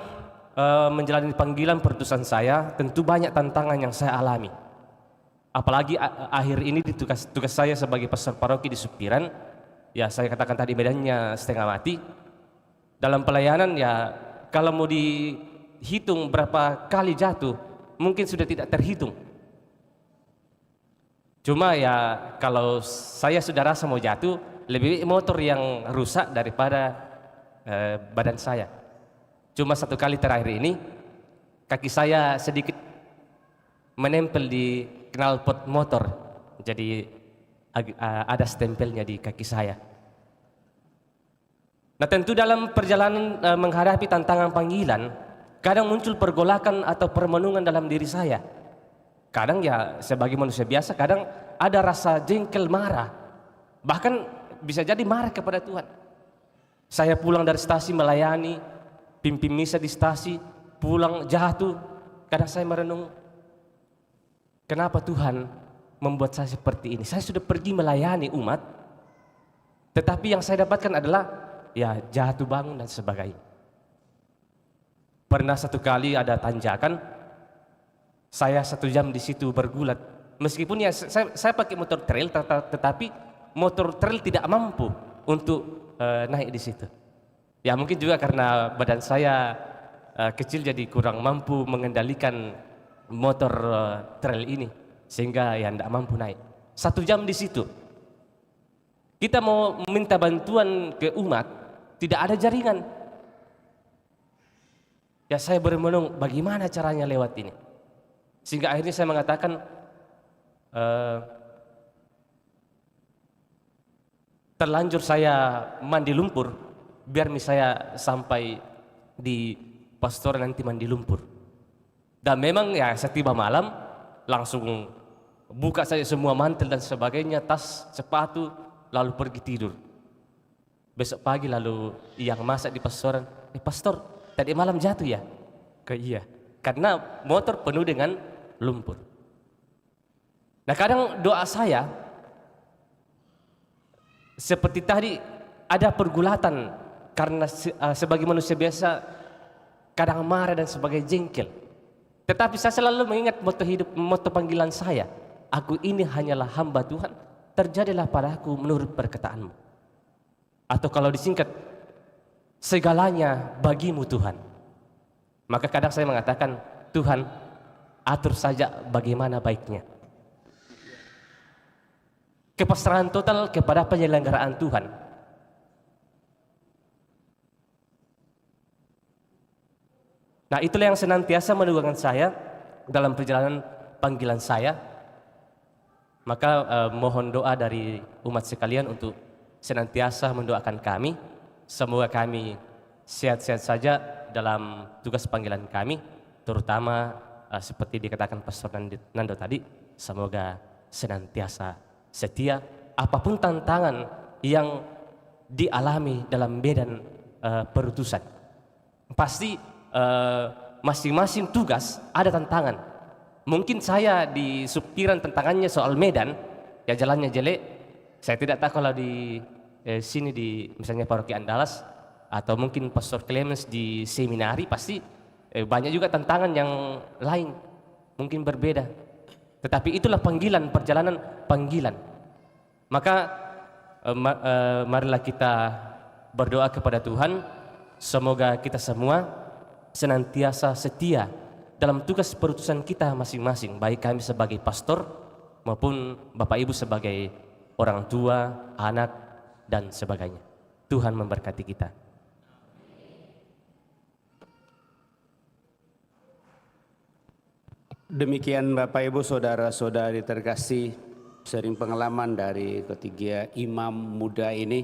menjalani panggilan perutusan saya tentu banyak tantangan yang saya alami. Apalagi akhir ini di tugas saya sebagai pastor paroki di Supiran, ya saya katakan tadi medannya setengah mati. Dalam pelayanan ya kalau mau dihitung berapa kali jatuh mungkin sudah tidak terhitung. Cuma ya kalau saya sudah rasa mau jatuh, lebih motor yang rusak daripada badan saya. Cuma 1 kali terakhir ini kaki saya sedikit menempel di knalpot motor, jadi ada stempelnya di kaki saya. Nah tentu dalam perjalanan menghadapi tantangan panggilan, kadang muncul pergolakan atau permenungan dalam diri saya. Kadang ya sebagai manusia biasa, kadang ada rasa jengkel, marah, bahkan bisa jadi marah kepada Tuhan. Saya pulang dari stasi melayani, pimpin misa di stasi, pulang jatuh. Kadang saya merenung, kenapa Tuhan membuat saya seperti ini? Saya sudah pergi melayani umat, tetapi yang saya dapatkan adalah ya jatuh bangun dan sebagainya. Pernah 1 kali ada tanjakan, saya 1 jam di situ bergulat. Meskipun ya saya pakai motor trail, tetapi motor trail tidak mampu untuk naik di situ. Ya mungkin juga karena badan saya kecil jadi kurang mampu mengendalikan motor trail ini sehingga ya tidak mampu naik. 1 jam di situ. Kita mau meminta bantuan ke umat, tidak ada jaringan. Ya saya bermenung bagaimana caranya lewat ini. Sehingga akhirnya saya mengatakan terlanjur saya mandi lumpur biar saya sampai di pastoran nanti mandi lumpur. Dan memang ya setiba malam langsung buka saja semua mantel dan sebagainya, tas, sepatu, lalu pergi tidur. Besok pagi lalu yang masak di pastoran, pastor tadi malam jatuh ya? Iya, karena motor penuh dengan lumpur. Nah kadang doa saya seperti tadi ada pergulatan karena sebagai manusia biasa kadang marah dan sebagai jengkel. Tetapi saya selalu mengingat moto hidup, moto panggilan saya. Aku ini hanyalah hamba Tuhan, terjadilah padaku menurut perkataanmu. Atau kalau disingkat, segalanya bagimu Tuhan. Maka kadang saya mengatakan, Tuhan atur saja bagaimana baiknya. Kepasrahan total kepada penyelenggaraan Tuhan. Nah itulah yang senantiasa meneguhkan saya dalam perjalanan panggilan saya. Maka mohon doa dari umat sekalian untuk senantiasa mendoakan kami. Semoga kami sehat-sehat saja dalam tugas panggilan kami, terutama seperti dikatakan Pastor Nando tadi, semoga senantiasa setia apapun tantangan yang dialami dalam medan perutusan. Pasti masing-masing tugas ada tantangan. Mungkin saya di suppiran tantangannya soal medan, ya jalannya jelek. Saya tidak tahu kalau di sini di misalnya Paroki Andalas atau mungkin Pastor Clemens di seminari pasti banyak juga tantangan yang lain, mungkin berbeda. Tetapi itulah panggilan, perjalanan panggilan. Maka marilah kita berdoa kepada Tuhan, semoga kita semua senantiasa setia dalam tugas perutusan kita masing-masing, baik kami sebagai pastor maupun Bapak Ibu sebagai orang tua, anak, dan sebagainya. Tuhan memberkati kita. Demikian Bapak Ibu Saudara-saudari terkasih, sering pengalaman dari ketiga imam muda ini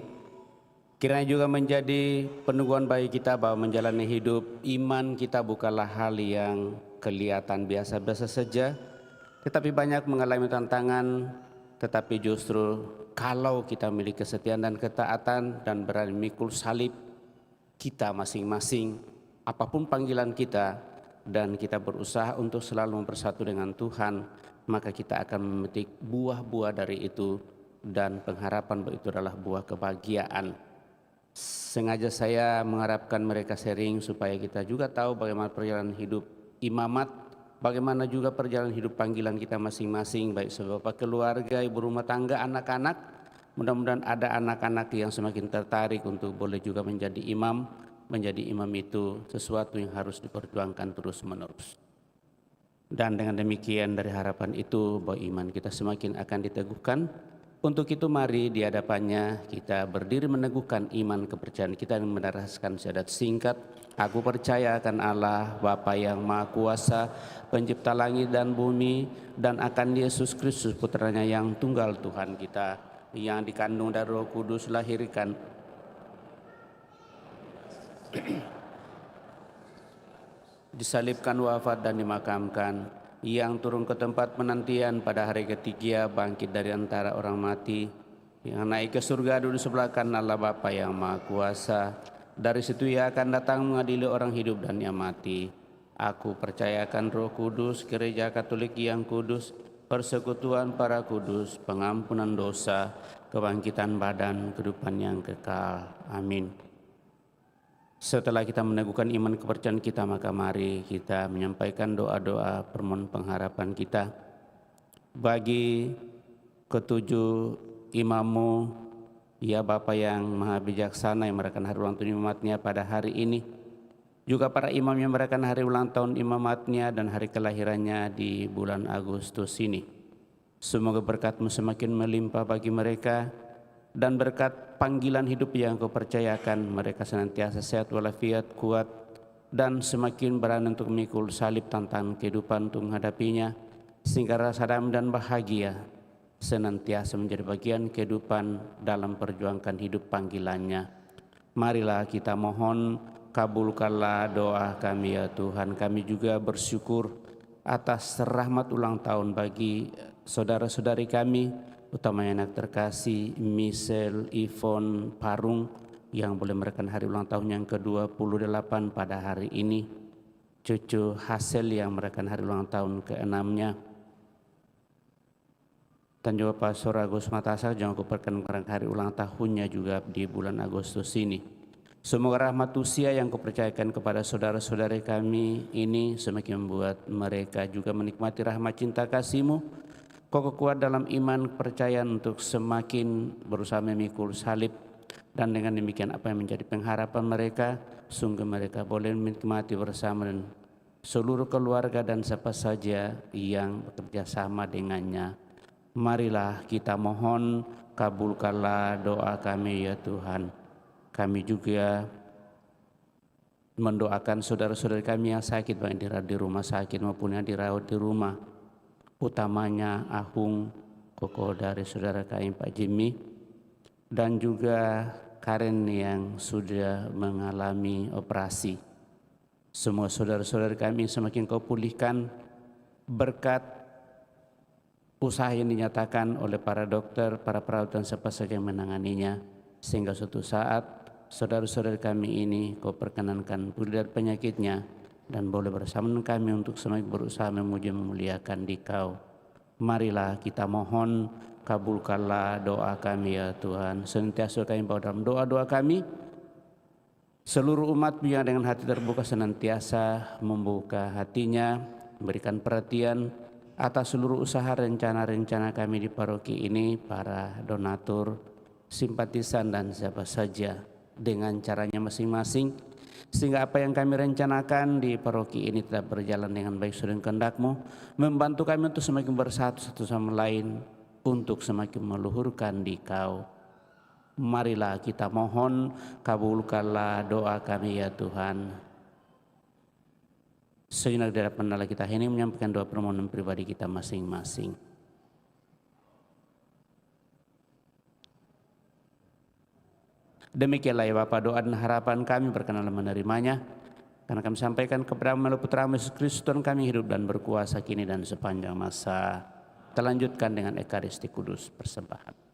kiranya juga menjadi peneguhan bagi kita bahwa menjalani hidup iman kita bukanlah hal yang kelihatan biasa-biasa saja, tetapi banyak mengalami tantangan. Tetapi justru kalau kita memiliki kesetiaan dan ketaatan dan berani memikul salib kita masing-masing, apapun panggilan kita, dan kita berusaha untuk selalu mempersatu dengan Tuhan, maka kita akan memetik buah-buah dari itu, dan pengharapan bahwa itu adalah buah kebahagiaan. Sengaja saya mengharapkan mereka sharing supaya kita juga tahu bagaimana perjalanan hidup imamat, bagaimana juga perjalanan hidup panggilan kita masing-masing, baik sebagai keluarga, ibu rumah tangga, anak-anak. Mudah-mudahan ada anak-anak yang semakin tertarik untuk boleh juga menjadi imam. Menjadi imam itu sesuatu yang harus diperjuangkan terus-menerus. Dan dengan demikian dari harapan itu bahwa iman kita semakin akan diteguhkan. Untuk itu mari di hadapannya kita berdiri meneguhkan iman kepercayaan kita dan mendaraskan syahadat singkat. Aku percaya akan Allah, Bapa yang Maha Kuasa, pencipta langit dan bumi, dan akan Yesus Kristus putranya yang tunggal Tuhan kita, yang dikandung dari Roh Kudus, lahirkan disalibkan, wafat dan dimakamkan, yang turun ke tempat penantian pada hari ketiga, bangkit dari antara orang mati, yang naik ke surga duduk sebelah kanan Allah Bapa yang Maha Kuasa. Dari situ ia akan datang mengadili orang hidup dan yang mati. Aku percayakan Roh Kudus, Gereja Katolik yang kudus, persekutuan para kudus, pengampunan dosa, kebangkitan badan, kehidupan yang kekal. Amin. Setelah kita meneguhkan iman kepercayaan kita, maka mari kita menyampaikan doa-doa permohonan pengharapan kita bagi ketujuh imammu, ya Bapa yang Maha Bijaksana, yang merayakan hari ulang tahun imamatnya pada hari ini, juga para imam yang merayakan hari ulang tahun imamatnya dan hari kelahirannya di bulan Agustus ini. Semoga berkat-Mu semakin melimpah bagi mereka, dan berkat panggilan hidup yang Kau percayakan, mereka senantiasa sehat walafiat, kuat, dan semakin berani untuk memikul salib tantangan kehidupan untuk menghadapinya, sehingga rasa damai dan bahagia senantiasa menjadi bagian kehidupan dalam perjuangkan hidup panggilannya. Marilah kita mohon, kabulkanlah doa kami ya Tuhan. Kami juga bersyukur atas rahmat ulang tahun bagi saudara-saudari kami, utamanya anak terkasih Michelle Yvonne Parung, yang boleh merayakan hari ulang tahun yang ke-28 pada hari ini, cucu Hasil yang merayakan hari ulang tahun ke-6-nya, dan juga Pastor Agus Matasak yang merayakan hari ulang tahunnya juga di bulan Agustus ini. Semoga rahmat usia yang kupercayakan kepada saudara-saudari kami ini semakin membuat mereka juga menikmati rahmat cinta kasih-Mu. Kau kuat dalam iman kepercayaan untuk semakin berusaha memikul salib, dan dengan demikian apa yang menjadi pengharapan mereka, sungguh mereka boleh menikmati bersama dan seluruh keluarga dan siapa saja yang bekerja sama dengannya. Marilah kita mohon, kabulkanlah doa kami ya Tuhan. Kami juga mendoakan saudara-saudari kami yang sakit, baik dirawat di rumah sakit maupun yang dirawat di rumah. Utamanya Ahung, Koko dari saudara kami Pak Jimmy, dan juga Karen yang sudah mengalami operasi. Semua saudara-saudari kami semakin Kau pulihkan berkat usaha yang dinyatakan oleh para dokter, para perawat dan siapa saja yang menanganinya, sehingga suatu saat saudara-saudari kami ini Kau perkenankan pulih dari penyakitnya dan boleh bersama dengan kami untuk semakin berusaha memuji memuliakan di Kau. Marilah kita mohon, kabulkanlah doa kami ya Tuhan. Senantiasa kami bawa dalam doa-doa kami, seluruh umat yang dengan hati terbuka senantiasa membuka hatinya, memberikan perhatian atas seluruh usaha rencana-rencana kami di paroki ini, para donatur, simpatisan dan siapa saja dengan caranya masing-masing, sehingga apa yang kami rencanakan di paroki ini tetap berjalan dengan baik sesuai dengan kehendak-Mu, membantu kami untuk semakin bersatu satu sama lain, untuk semakin meluhurkan di Kau. Marilah kita mohon, kabulkanlah doa kami ya Tuhan. Sejenak di hadapan Allah kita ini menyampaikan doa permohonan pribadi kita masing-masing. Demikianlah ya Bapa doa dan harapan kami, berkenanlah menerimanya, karena kami sampaikan kepada melalui Putra Yesus Kristus Tuhan kami, hidup dan berkuasa kini dan sepanjang masa. Kita lanjutkan dengan Ekaristi Kudus persembahan.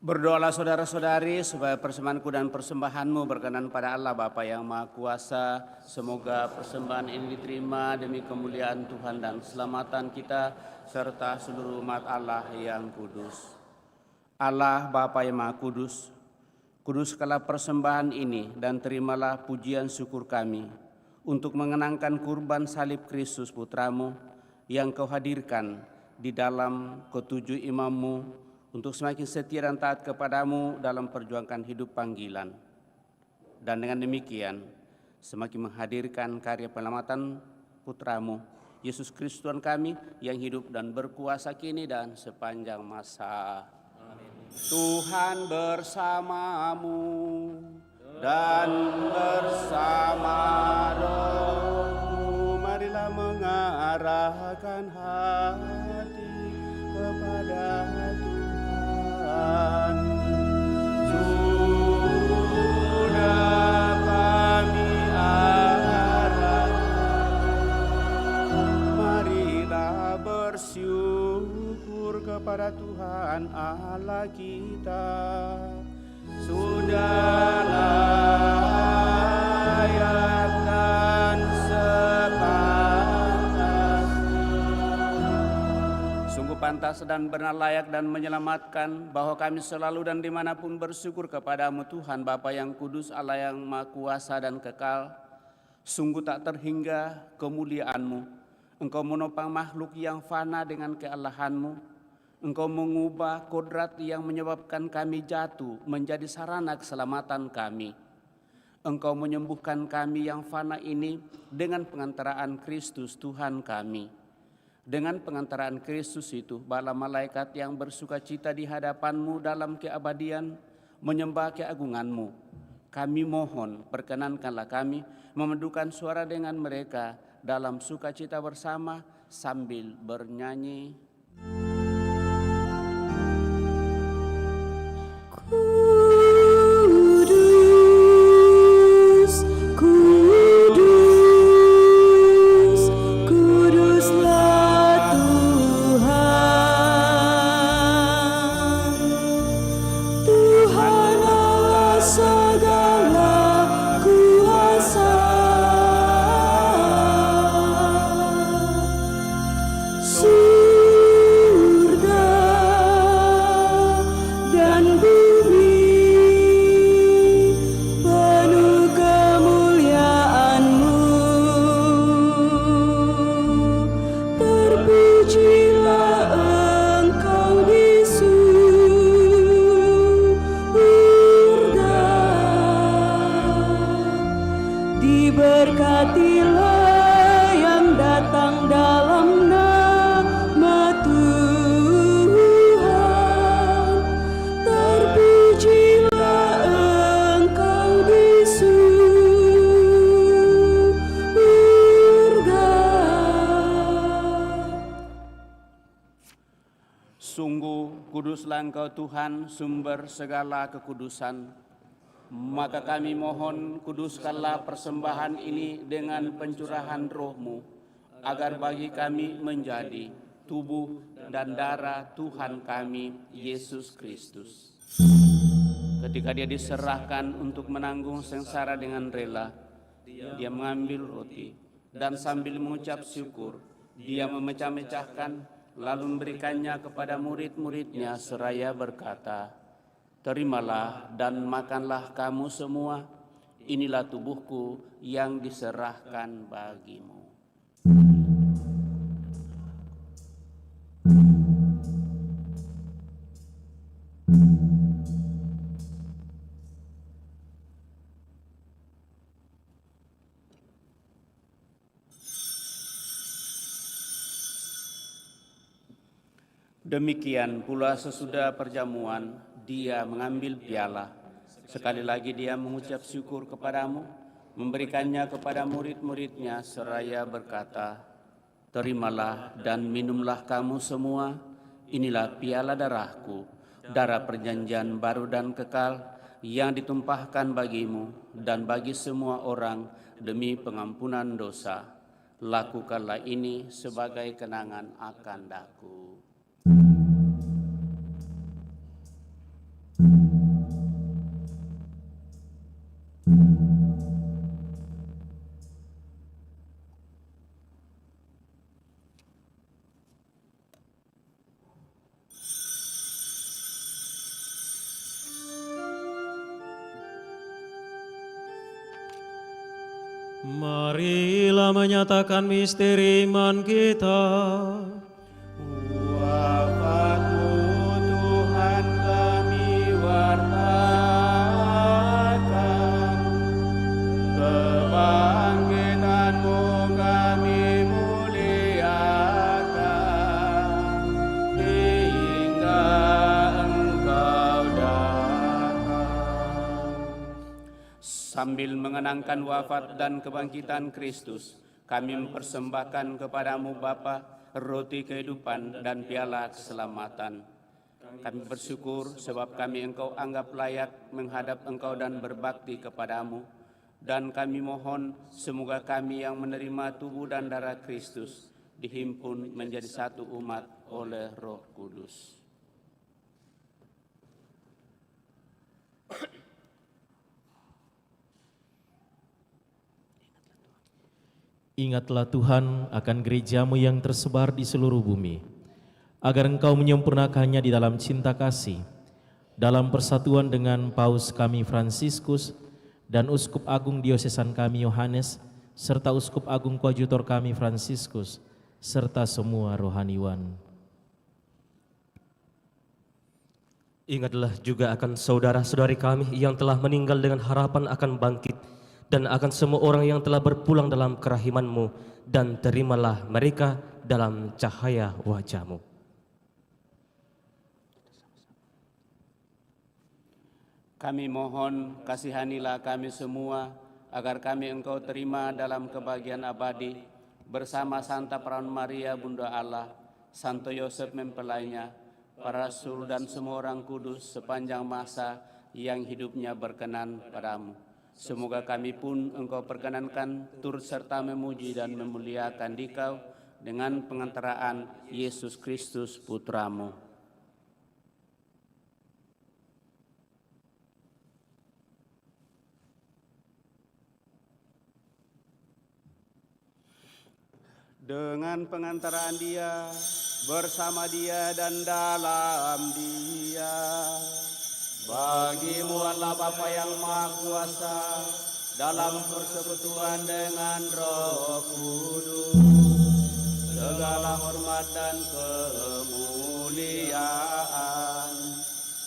Berdoalah saudara-saudari supaya persembahanku dan persembahanmu berkenan pada Allah Bapa yang Maha Kuasa. Semoga persembahan ini diterima demi kemuliaan Tuhan dan keselamatan kita serta seluruh umat Allah yang kudus. Allah Bapa yang Maha Kudus, kuduskanlah persembahan ini dan terimalah pujian syukur kami untuk mengenangkan kurban salib Kristus Putramu yang Kau hadirkan di dalam ketujuh imammu untuk semakin setia dan taat kepadamu dalam perjuangkan hidup panggilan. Dan dengan demikian, semakin menghadirkan karya penyelamatan Putramu, Yesus Kristus Tuhan kami, yang hidup dan berkuasa kini dan sepanjang masa. Amin. Tuhan bersamamu dan bersama rohmu, marilah mengarahkan hati kepada Tuhan. Sudah kami arahkan, marilah bersyukur kepada Tuhan Allah kita. Sudah layak dan sungguh pantas dan benar layak dan menyelamatkan bahwa kami selalu dan dimanapun bersyukur kepadamu Tuhan Bapa yang kudus, Allah yang Maha Kuasa dan kekal. Sungguh tak terhingga kemuliaanmu. Engkau menopang makhluk yang fana dengan kealahanmu. Engkau mengubah kodrat yang menyebabkan kami jatuh menjadi sarana keselamatan kami. Engkau menyembuhkan kami yang fana ini dengan pengantaraan Kristus Tuhan kami. Dengan pengantaraan Kristus itu, bala malaikat yang bersukacita di hadapan-Mu dalam keabadian menyembah keagungan-Mu. Kami mohon, perkenankanlah kami memedukan suara dengan mereka dalam sukacita bersama sambil bernyanyi. Diberkatilah yang datang dalam nama Tuhan. Terpujilah Engkau di surga. Sungguh kuduslah Engkau Tuhan, sumber segala kekudusan. Maka kami mohon, kuduskanlah persembahan ini dengan pencurahan roh-Mu, agar bagi kami menjadi tubuh dan darah Tuhan kami, Yesus Kristus. Ketika Dia diserahkan untuk menanggung sengsara dengan rela, Dia mengambil roti, dan sambil mengucap syukur, Dia memecah-mecahkan, lalu memberikannya kepada murid-murid-Nya seraya berkata, "Terimalah dan makanlah kamu semua, inilah tubuhku yang diserahkan bagimu." Demikian pula sesudah perjamuan, Dia mengambil piala. Sekali lagi Dia mengucap syukur kepadamu, memberikannya kepada murid-murid-Nya seraya berkata, "Terimalah dan minumlah kamu semua, inilah piala darahku, darah perjanjian baru dan kekal, yang ditumpahkan bagimu dan bagi semua orang demi pengampunan dosa. Lakukanlah ini sebagai kenangan akan daku." Marilah menyatakan misteri iman kita. Wafatmu Tuhan kami wartakan, kebangkitan-Mu kami muliakan, hingga Engkau datang. Sambil mengenangkan wafat dan kebangkitan Kristus, kami mempersembahkan kepadamu Bapa roti kehidupan dan piala keselamatan. Kami bersyukur sebab kami Engkau anggap layak menghadap Engkau dan berbakti kepadamu. Dan kami mohon semoga kami yang menerima tubuh dan darah Kristus dihimpun menjadi satu umat oleh Roh Kudus. Ingatlah Tuhan akan gereja-Mu yang tersebar di seluruh bumi, agar Engkau menyempurnakannya di dalam cinta kasih, dalam persatuan dengan Paus kami Fransiskus dan Uskup Agung Diosesan kami Yohanes, serta Uskup Agung Koadjutor kami Fransiskus, serta semua rohaniwan. Ingatlah juga akan saudara-saudari kami yang telah meninggal dengan harapan akan bangkit, dan akan semua orang yang telah berpulang dalam kerahiman-Mu, dan terimalah mereka dalam cahaya wajah-Mu. Kami mohon kasihanilah kami semua, agar kami Engkau terima dalam kebahagiaan abadi, bersama Santa Perawan Maria Bunda Allah, Santo Yosef mempelainya, para rasul dan semua orang kudus sepanjang masa yang hidupnya berkenan padamu. Semoga kami pun Engkau perkenankan turut serta memuji dan memuliakan Dikau dengan pengantaraan Yesus Kristus Putra-Mu. Dengan pengantaraan Dia, bersama Dia dan dalam Dia, bagi-Mu Allah Bapa yang Maha Kuasa, dalam persekutuan dengan Roh Kudus, segala hormat dan kemuliaan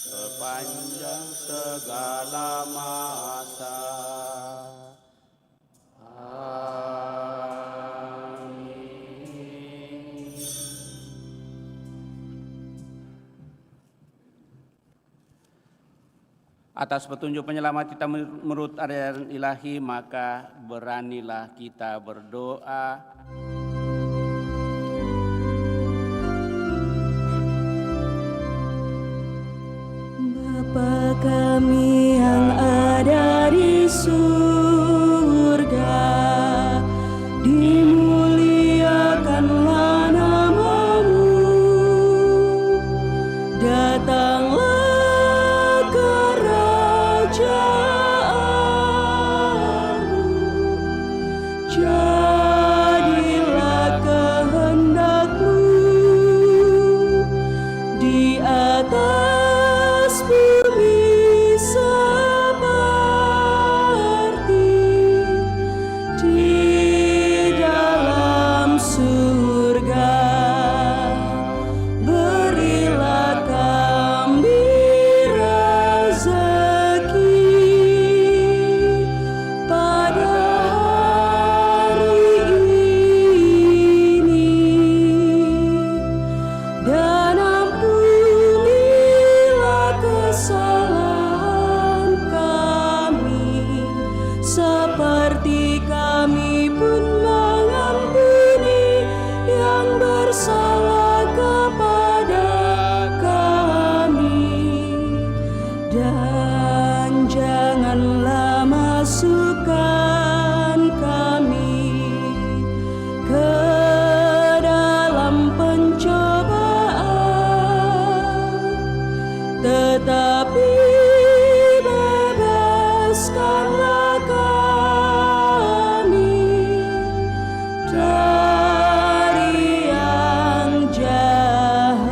sepanjang segala masa. Atas petunjuk penyelamat kita menurut ajaran ilahi, maka beranilah kita berdoa. Bapa kami yang ada di surga, dimuliakanlah nama-Mu, datanglah jadilah kehendak-Mu di atas bumi seperti di dalam surga. Berilah kami rezeki pada dan ampunilah kesalahan kami, seperti kami pun mengampuni yang bersalah kepada kami. Dan janganlah masukkan kami ke dalam pencobaan, tetapi bebaskanlah kami dari yang jahat.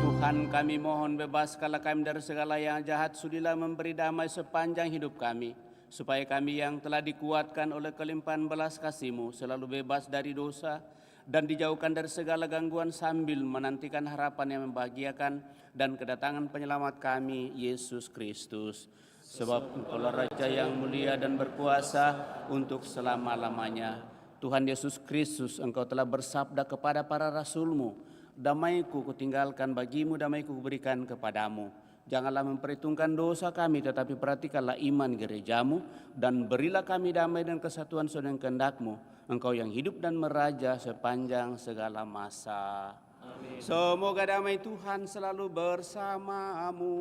Tuhan, kami mohon bebaskanlah kami dari segala yang jahat, sudilah memberi damai sepanjang hidup kami, supaya kami yang telah dikuatkan oleh kelimpahan belas kasih-Mu selalu bebas dari dosa dan dijauhkan dari segala gangguan sambil menantikan harapan yang membahagiakan dan kedatangan penyelamat kami, Yesus Kristus. Sebab Engkaulah Raja yang mulia dan berkuasa untuk selama-lamanya. Tuhan Yesus Kristus, Engkau telah bersabda kepada para rasul-Mu, damai-Ku kutinggalkan bagimu, damai-Ku kuberikan kepadamu. Janganlah memperhitungkan dosa kami, tetapi perhatikanlah iman gereja-Mu, dan berilah kami damai dan kesatuan sesuai dengan kehendak-Mu. Engkau yang hidup dan meraja sepanjang segala masa. Amin. Semoga damai Tuhan selalu bersamamu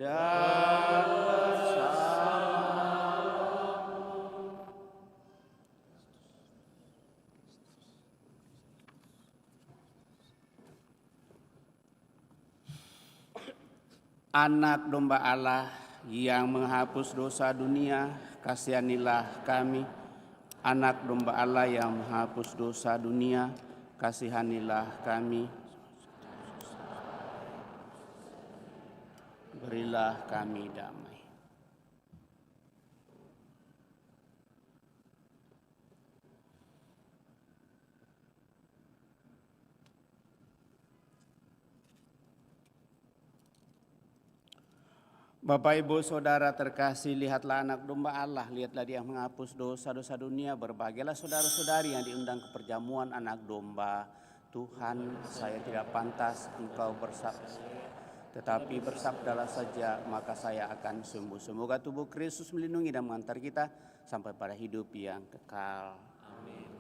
dan bersama. Anak domba Allah yang menghapus dosa dunia, kasihanilah kami. Anak domba Allah yang menghapus dosa dunia, kasihanilah kami. Berilah kami damai. Bapak, Ibu, Saudara terkasih, lihatlah anak domba Allah, lihatlah Dia yang menghapus dosa-dosa dunia. Berbahagialah saudara-saudari yang diundang ke perjamuan anak domba. Tuhan, saya tidak pantas Engkau bersabda, tetapi bersabdalah saja, maka saya akan sembuh. Semoga tubuh Kristus melindungi dan mengantar kita sampai pada hidup yang kekal. Amin.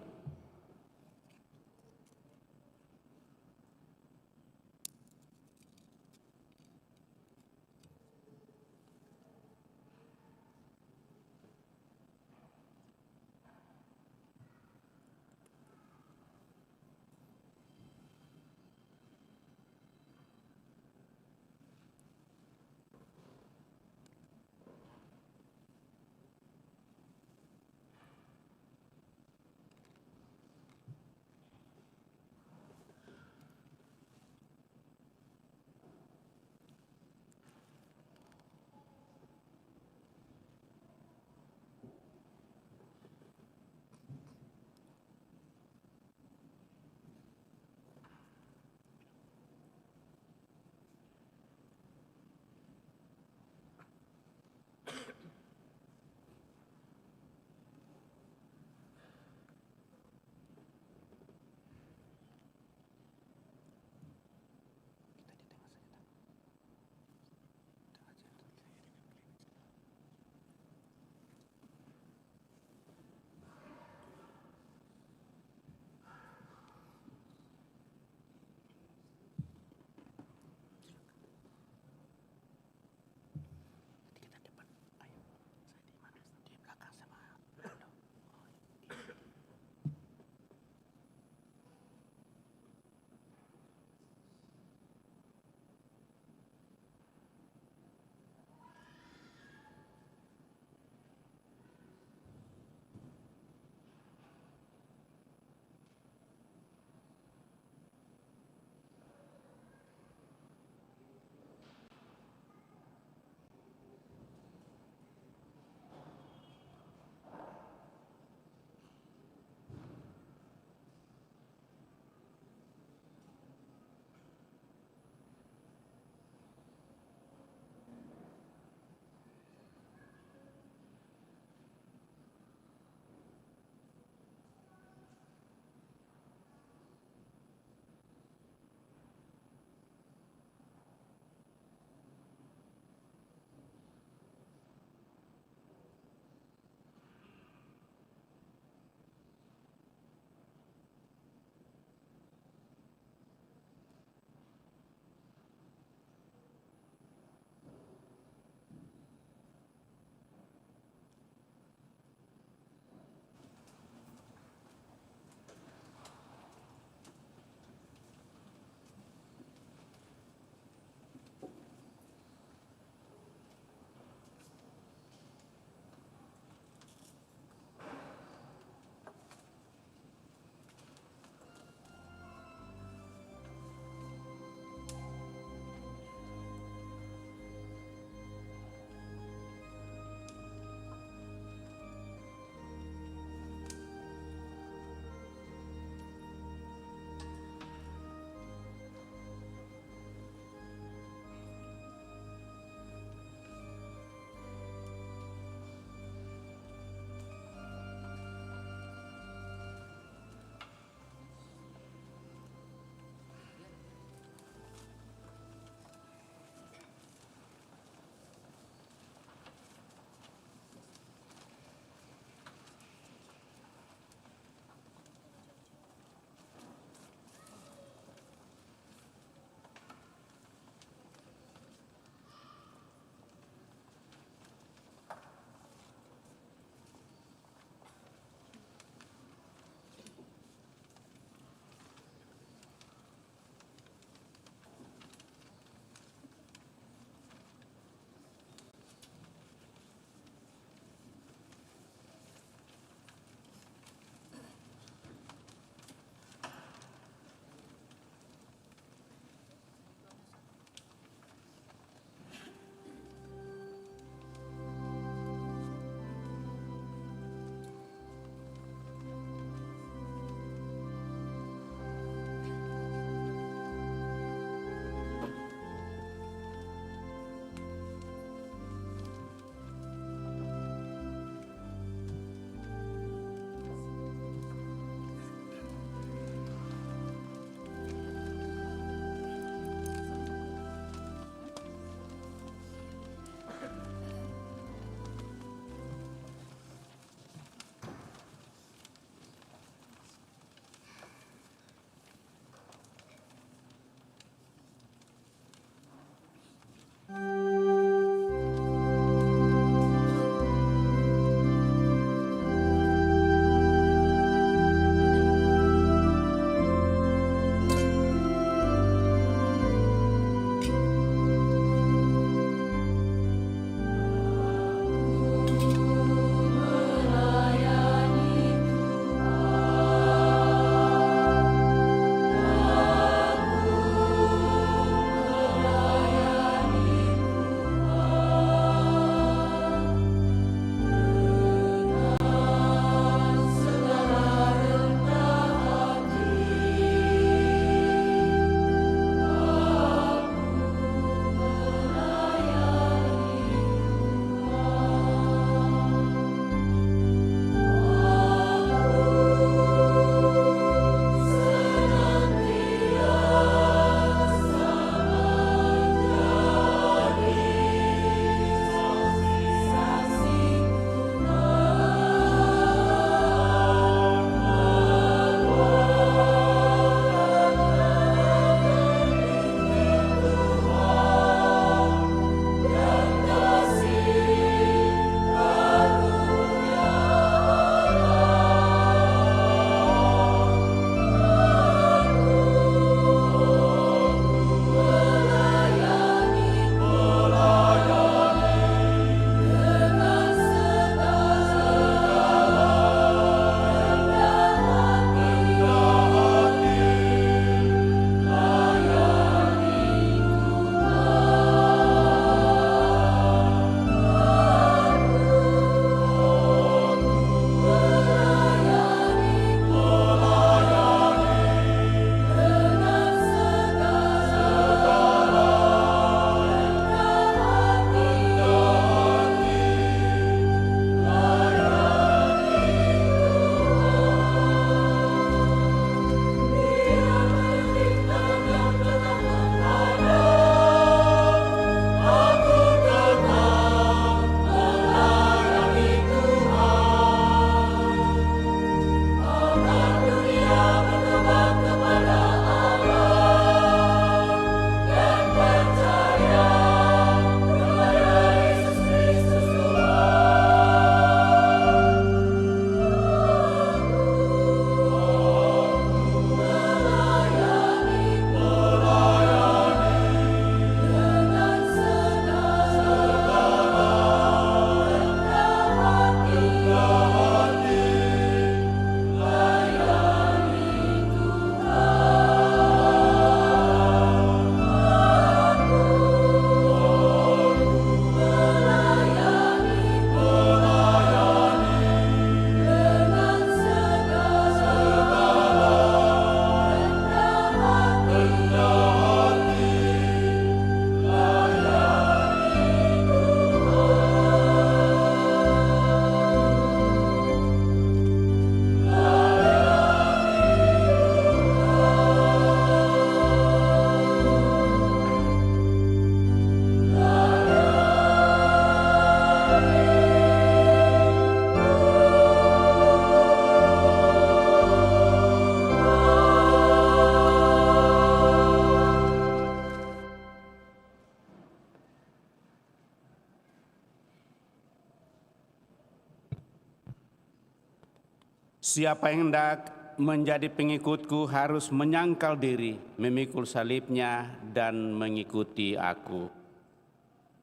Siapa yang hendak menjadi pengikutku harus menyangkal diri, memikul salibnya dan mengikuti aku.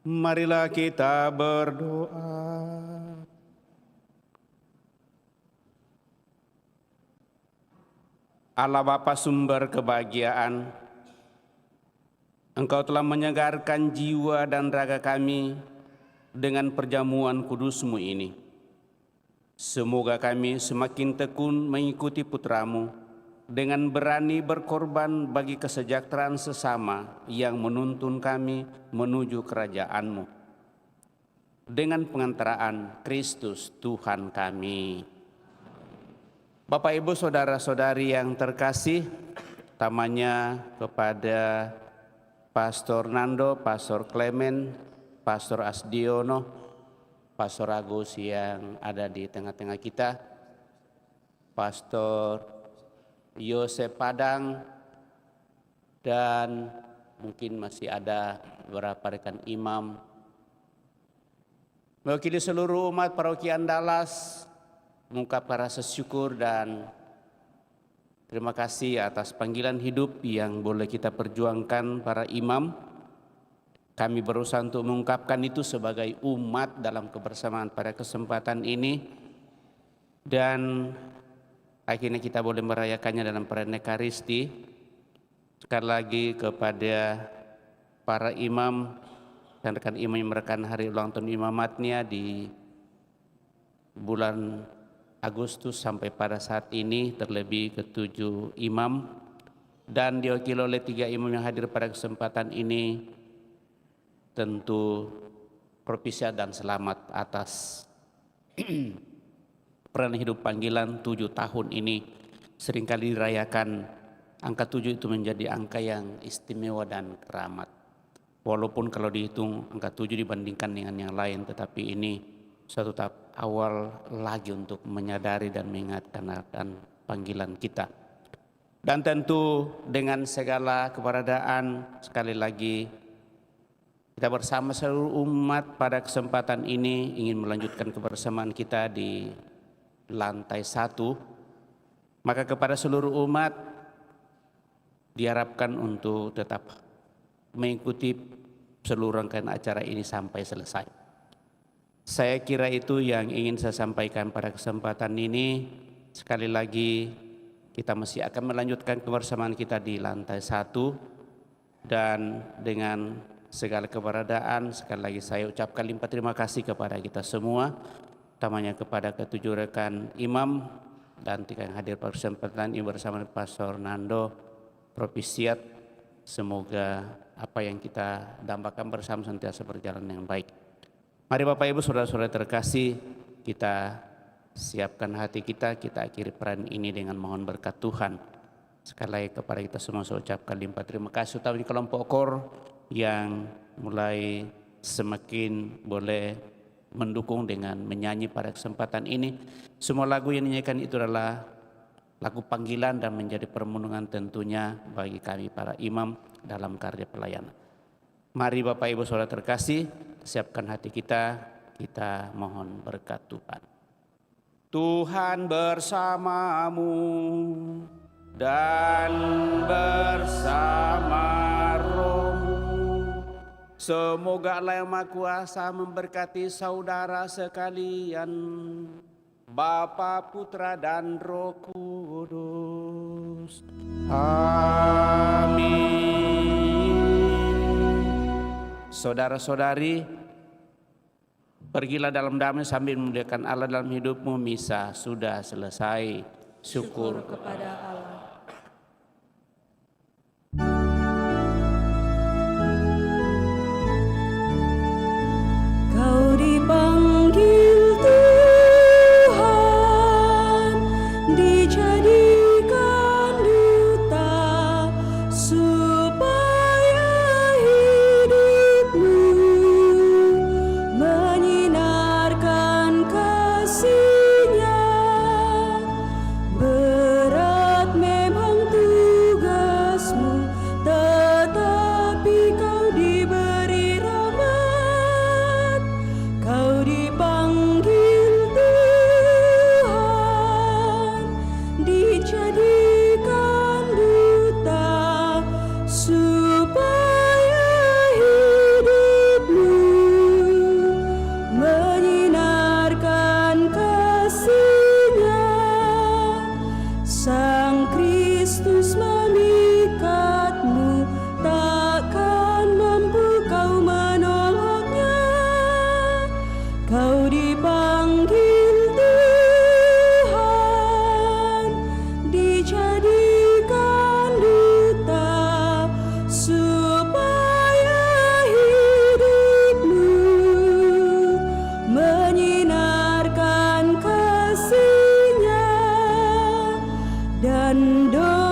Marilah kita berdoa. Allah Bapa sumber kebahagiaan, Engkau telah menyegarkan jiwa dan raga kami dengan perjamuan kudus-Mu ini. Semoga kami semakin tekun mengikuti putra-Mu dengan berani berkorban bagi kesejahteraan sesama yang menuntun kami menuju kerajaan-Mu. Dengan pengantaraan Kristus Tuhan kami. Bapak, Ibu, Saudara-saudari yang terkasih, utamanya kepada Pastor Nando, Pastor Clement, Pastor Asdiono, Pastor Agus yang ada di tengah-tengah kita, Pastor Yosef Padang, dan mungkin masih ada beberapa rekan imam. Mewakili seluruh umat Paroki Andalas, mengungkapkan rasa syukur dan terima kasih atas panggilan hidup yang boleh kita perjuangkan para imam. Kami berusaha untuk mengungkapkan itu sebagai umat dalam kebersamaan pada kesempatan ini. Dan akhirnya kita boleh merayakannya dalam perayaan Ekaristi. Sekali lagi kepada para imam dan rekan imam yang merayakan hari ulang tahun imamatnya di bulan Agustus sampai pada saat ini, terlebih ke-7 imam dan diwakili oleh 3 imam yang hadir pada kesempatan ini. Tentu propisia dan selamat atas peran hidup panggilan 7 tahun ini. Seringkali dirayakan angka 7 itu menjadi angka yang istimewa dan keramat. Walaupun kalau dihitung angka 7 dibandingkan dengan yang lain, tetapi ini suatu tahap awal lagi untuk menyadari dan mengingatkan akan panggilan kita. Dan tentu dengan segala keberadaan, sekali lagi kita bersama seluruh umat pada kesempatan ini ingin melanjutkan kebersamaan kita di lantai 1. Maka kepada seluruh umat diharapkan untuk tetap mengikuti seluruh rangkaian acara ini sampai selesai. Saya kira itu yang ingin saya sampaikan pada kesempatan ini. Sekali lagi kita masih akan melanjutkan kebersamaan kita di lantai 1. Dan dengan segala keberadaan, sekali lagi saya ucapkan limpah terima kasih kepada kita semua, utamanya kepada ke-7 rekan imam dan 3 yang hadir pada kesempatan ini bersama Pastor Nando, propisiat. Semoga apa yang kita dambakan bersama senantiasa berjalan dengan baik. Mari Bapak Ibu Saudara-saudara terkasih, kita siapkan hati kita akhiri peran ini dengan mohon berkat Tuhan. Sekali lagi kepada kita semua saya ucapkan limpah terima kasih, utamanya kelompok KOR yang mulai semakin boleh mendukung dengan menyanyi pada kesempatan ini. Semua lagu yang dinyanyikan itu adalah lagu panggilan dan menjadi permenungan tentunya bagi kami para imam dalam karya pelayanan. Mari Bapak Ibu Saudara terkasih, siapkan hati kita mohon berkat Tuhan. Tuhan bersamamu dan bersama rohmu. Semoga Allah yang Maha Kuasa memberkati saudara sekalian, Bapa, Putra, dan Roh Kudus. Amin. Saudara-saudari, pergilah dalam damai sambil memuliakan Allah dalam hidupmu. Misa sudah selesai. Syukur kepada Allah. Kau dipanggil Tuhan, dijadikan duta supaya hidupmu menyinarkan kasih-Nya. Berat memang Kristus memikatmu, takkan mampu kau menolaknya. Kau dipanggil Tuhan, dijadikan duta, supaya hidupmu menyinarkan kasih-Nya dan doa